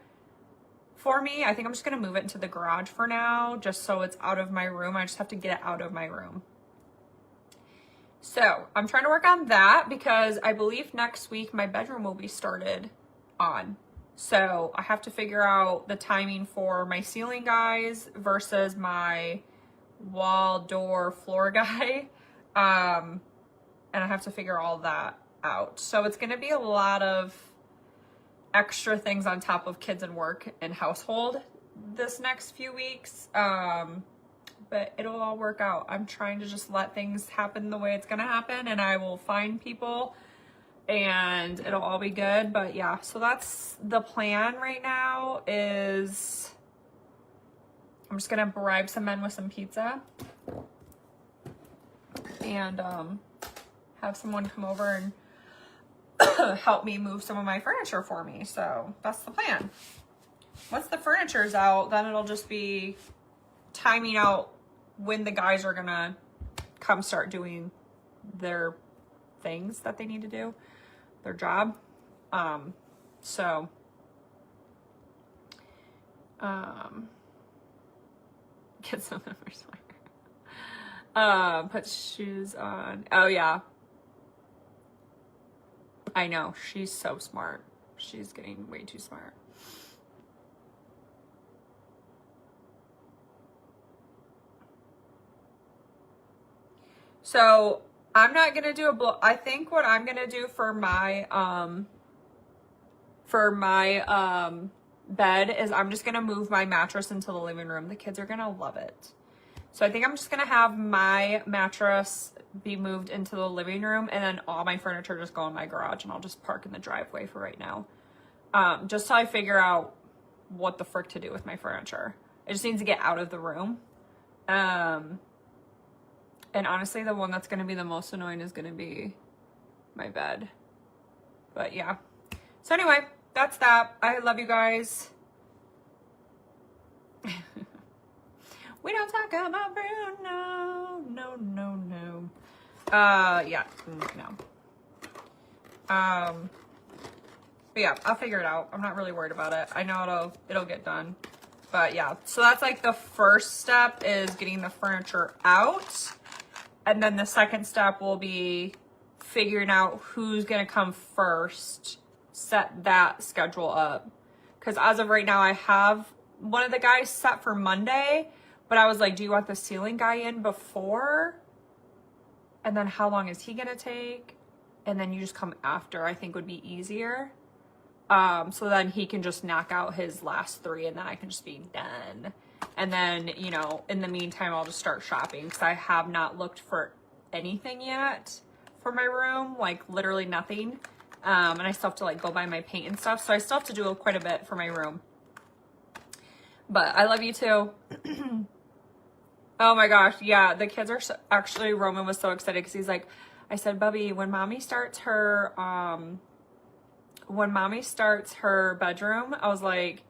for me. I think I'm just going to move it into the garage for now, just so it's out of my room. I just have to get it out of my room. So I'm trying to work on that because I believe next week my bedroom will be started on. So I have to figure out the timing for my ceiling guys versus my wall, door, floor guy. And I have to figure all that out. So it's going to be a lot of extra things on top of kids and work and household this next few weeks. But it'll all work out. I'm trying to just let things happen the way it's going to happen, and I will find people and it'll all be good. But yeah, so that's the plan right now. Is I'm just going to bribe some men with some pizza and have someone come over and help me move some of my furniture for me. So that's the plan. Once the furniture's out, then it'll just be timing out when the guys are gonna come start doing their things that they need to do, their job. Get some of them. Put shoes on. Oh yeah. I know, she's so smart. She's getting way too smart. So I'm not going to do a blow. I think what I'm going to do for my bed is I'm just going to move my mattress into the living room. The kids are going to love it. So I think I'm just going to have my mattress be moved into the living room, and then all my furniture just go in my garage, and I'll just park in the driveway for right now. Just till I figure out what the frick to do with my furniture. It just needs to get out of the room. And honestly, the one that's going to be the most annoying is going to be my bed. But yeah. So anyway, that's that. I love you guys. We don't talk about Bruno. No, no, no. Yeah, no. But yeah, I'll figure it out. I'm not really worried about it. I know it'll get done. But yeah, so that's like the first step is getting the furniture out. And then the second step will be figuring out who's going to come first, set that schedule up. Because as of right now, I have one of the guys set for Monday, but I was like, do you want the ceiling guy in before? And then how long is he going to take? And then you just come after, I think would be easier. So then he can just knock out his last 3 and then I can just be done. And then, you know, in the meantime, I'll just start shopping because I have not looked for anything yet for my room, like literally nothing. And I still have to like go buy my paint and stuff. So I still have to do quite a bit for my room. But I love you too. Oh my gosh. Yeah. The kids are actually, Roman was so excited because he's like, I said, Bubby, when mommy starts her bedroom, I was like,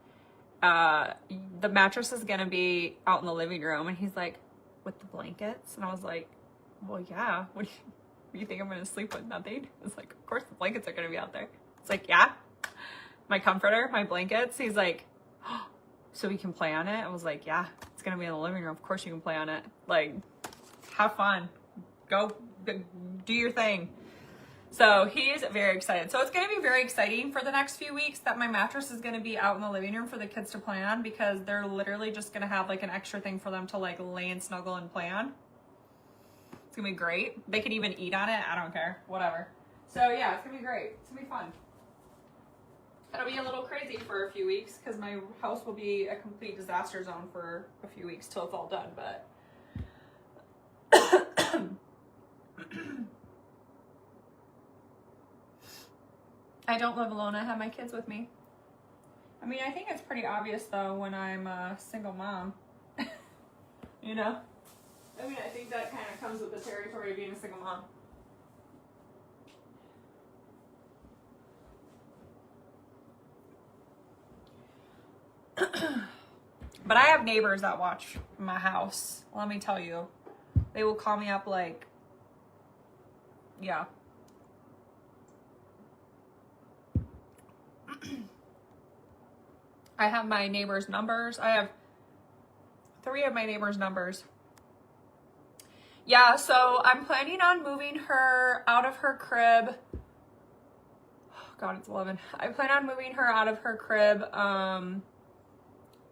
the mattress is going to be out in the living room. And he's like, with the blankets? And I was like, well, yeah. What do you think I'm going to sleep with nothing? It's like, of course the blankets are going to be out there. It's like, yeah. My comforter, my blankets. He's like, oh, so we can play on it? I was like, yeah, it's going to be in the living room. Of course you can play on it. Like, have fun. Go do your thing. So he's very excited. So it's going to be very exciting for the next few weeks that my mattress is going to be out in the living room for the kids to play on, because they're literally just going to have like an extra thing for them to like lay and snuggle and play on. It's going to be great. They can even eat on it. I don't care. Whatever. So yeah, it's going to be great. It's going to be fun. It'll be a little crazy for a few weeks because my house will be a complete disaster zone for a few weeks till it's all done, but I don't live alone. I have my kids with me. I mean, I think it's pretty obvious though when I'm a single mom. You know? I mean, I think that kind of comes with the territory of being a single mom. But I have neighbors that watch my house. Let me tell you. They will call me up like, yeah. I have my neighbors' numbers. I have 3 of my neighbors' numbers. Yeah, so I'm planning on moving her out of her crib. Oh God, it's 11. I plan on moving her out of her crib.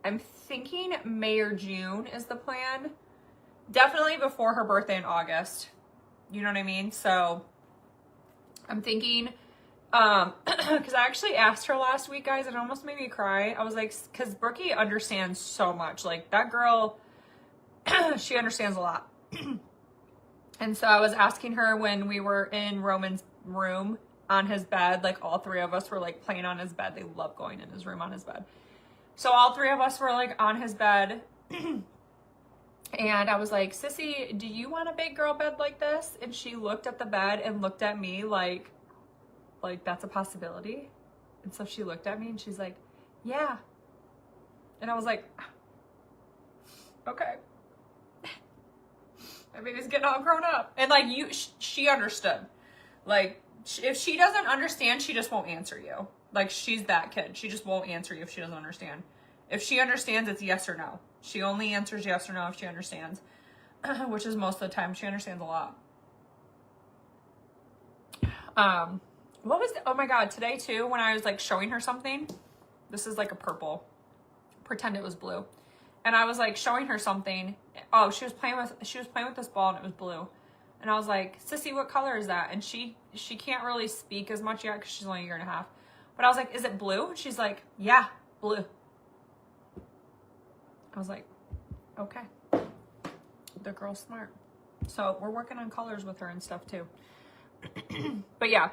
I'm thinking May or June is the plan. Definitely before her birthday in August. You know what I mean? So I'm thinking, because I actually asked her last week, guys, and it almost made me cry. I was like, because Brookie understands so much. Like, that girl, she understands a lot. And so I was asking her when we were in Roman's room on his bed, like all 3 of us were like playing on his bed. They love going in his room on his bed. So all 3 of us were like on his bed. And I was like, Sissy, do you want a big girl bed like this? And she looked at the bed and looked at me like that's a possibility. And so she looked at me and she's like, yeah. And I was like, okay. My baby's getting all grown up. And like she understood. Like, if she doesn't understand, she just won't answer you. Like, she's that kid. She just won't answer you if she doesn't understand. If she understands, it's yes or no. She only answers yes or no if she understands. Which is most of the time. She understands a lot. What was, oh my God, today too, when I was like showing her something, this is like a purple, pretend it was blue. And I was like showing her something. Oh, she was playing with this ball and it was blue. And I was like, Sissy, what color is that? And she can't really speak as much yet because she's only a year and a half. But I was like, is it blue? And she's like, yeah, blue. I was like, okay. The girl's smart. So we're working on colors with her and stuff too. But yeah,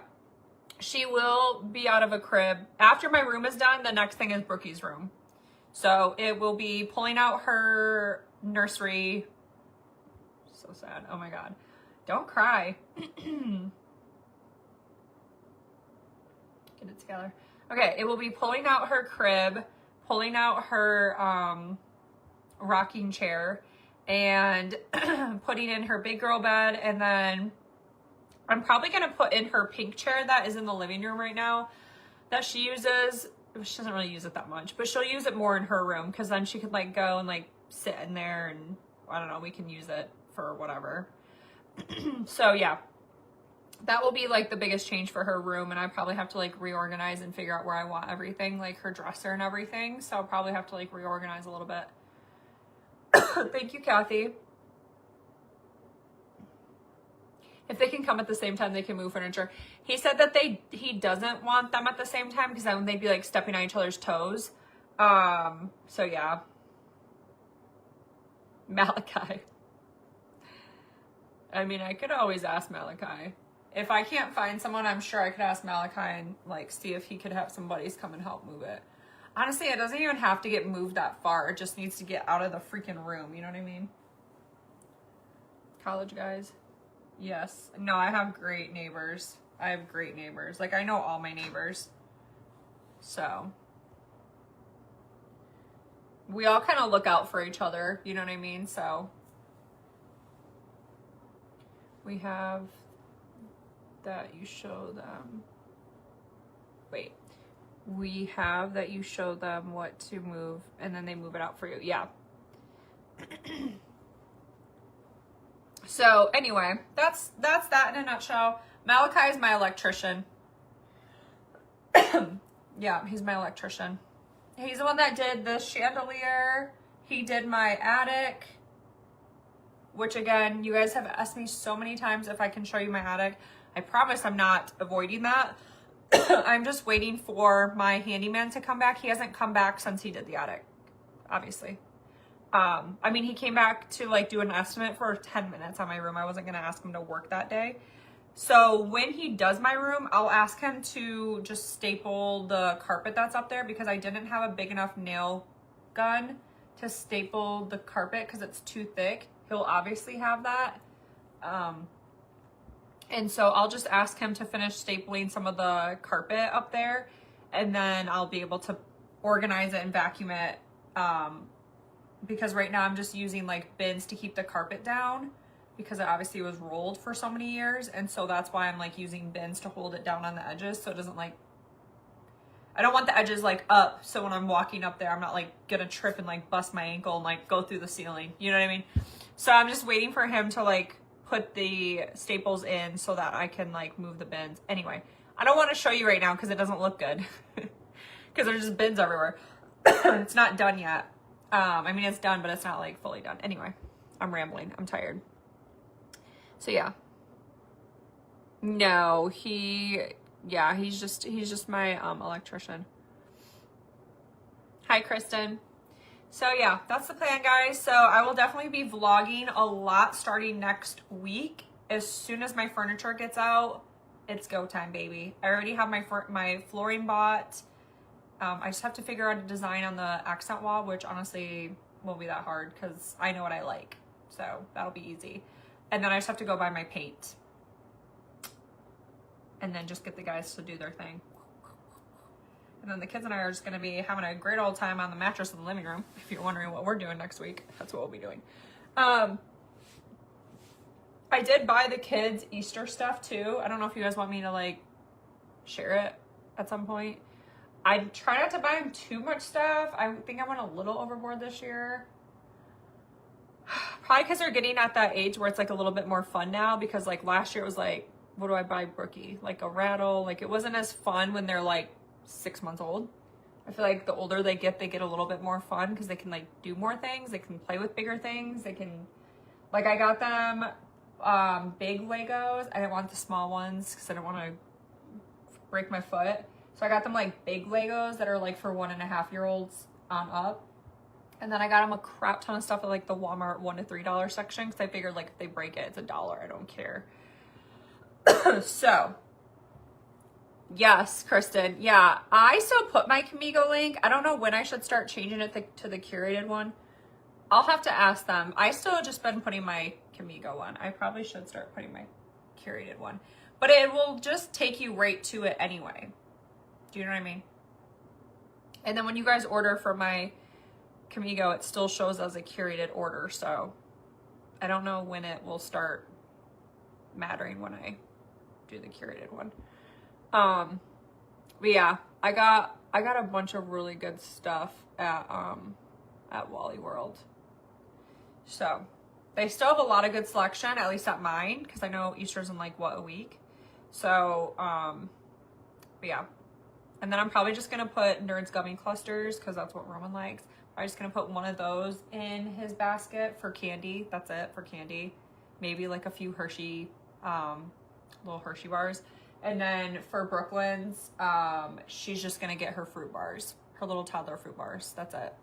she will be out of a crib. After my room is done, the next thing is Brookie's room. So it will be pulling out her nursery. So sad. Oh my God. Don't cry. Get it together. Okay, it will be pulling out her crib, pulling out her rocking chair, and putting in her big girl bed. And then I'm probably going to put in her pink chair that is in the living room right now that she uses. She doesn't really use it that much, but she'll use it more in her room because then she could like go and like sit in there and I don't know, we can use it for whatever. So yeah, that will be like the biggest change for her room. And I probably have to like reorganize and figure out where I want everything, like her dresser and everything. So I'll probably have to like reorganize a little bit. Thank you, Kathy. If they can come at the same time, they can move furniture. He said that he doesn't want them at the same time because then they'd be like stepping on each other's toes. So yeah. Malachi. I mean, I could always ask Malachi. If I can't find someone, I'm sure I could ask Malachi and like see if he could have some buddies come and help move it. Honestly, it doesn't even have to get moved that far. It just needs to get out of the freaking room. You know what I mean? College guys. Yes. No, I have great neighbors. I have great neighbors. Like, I know all my neighbors. So we all kind of look out for each other. You know what I mean? So we have that you show them. Wait. We have that you show them what to move and then they move it out for you. Yeah. So anyway, that's that in a nutshell. Malachi is my electrician. Yeah, he's my electrician. He's the one that did the chandelier. He did my attic, which again, you guys have asked me so many times if I can show you my attic. I promise I'm not avoiding that. I'm just waiting for my handyman to come back. He hasn't come back since he did the attic, obviously. I mean, he came back to like do an estimate for 10 minutes on my room. I wasn't going to ask him to work that day. So when he does my room, I'll ask him to just staple the carpet that's up there because I didn't have a big enough nail gun to staple the carpet because it's too thick. He'll obviously have that. And so I'll just ask him to finish stapling some of the carpet up there and then I'll be able to organize it and vacuum it. Because right now I'm just using like bins to keep the carpet down because it obviously was rolled for so many years. And so that's why I'm like using bins to hold it down on the edges. So it doesn't like, I don't want the edges like up. So when I'm walking up there, I'm not like gonna trip and like bust my ankle and like go through the ceiling. You know what I mean? So I'm just waiting for him to like put the staples in so that I can like move the bins. Anyway, I don't want to show you right now because it doesn't look good because there's just bins everywhere. It's not done yet. I mean, it's done, but it's not like fully done. Anyway, I'm rambling. I'm tired. So yeah. No, he's just my electrician. Hi, Kristen. So yeah, that's the plan, guys. So I will definitely be vlogging a lot starting next week. As soon as my furniture gets out, it's go time, baby. I already have my flooring bought. I just have to figure out a design on the accent wall, which honestly won't be that hard because I know what I like. So that'll be easy. And then I just have to go buy my paint. And then just get the guys to do their thing. And then the kids and I are just going to be having a great old time on the mattress in the living room. If you're wondering what we're doing next week, that's what we'll be doing. I did buy the kids Easter stuff too. I don't know if you guys want me to like share it at some point. I try not to buy them too much stuff. I think I went a little overboard this year. Probably because they're getting at that age where it's like a little bit more fun now because like last year it was like, what do I buy Brookie? Like a rattle. Like it wasn't as fun when they're like 6 months old. I feel like the older they get a little bit more fun because they can like do more things. They can play with bigger things. They can, like I got them big Legos. I didn't want the small ones because I didn't want to break my foot. So I got them like big Legos that are like for 1.5-year-olds on up. And then I got them a crap ton of stuff at like the Walmart $1 to $3 section because I figured like if they break it, it's $1. I don't care. So, yes, Kristen. Yeah, I still put my Kamigo link. I don't know when I should start changing it to the curated one. I'll have to ask them. I still just been putting my Kamigo one. I probably should start putting my curated one. But it will just take you right to it anyway. Do you know what I mean? And then when you guys order for my Kamigo, it still shows as a curated order. So I don't know when it will start mattering when I do the curated one. But yeah, I got a bunch of really good stuff at Wally World. So they still have a lot of good selection, at least at mine, because I know Easter's in like a week. So but yeah. And then I'm probably just gonna put Nerds Gummy Clusters because that's what Roman likes. I'm just gonna put one of those in his basket for candy. That's it for candy. Maybe like a few Hershey, little Hershey bars. And then for Brooklyn's, she's just gonna get her fruit bars, her little toddler fruit bars. That's it.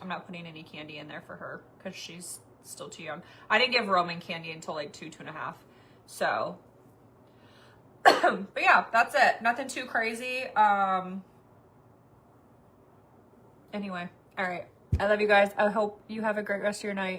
I'm not putting any candy in there for her because she's still too young. I didn't give Roman candy until like 2.5. So, but yeah, that's it. Nothing too crazy. Anyway, all right. I love you guys. I hope you have a great rest of your night.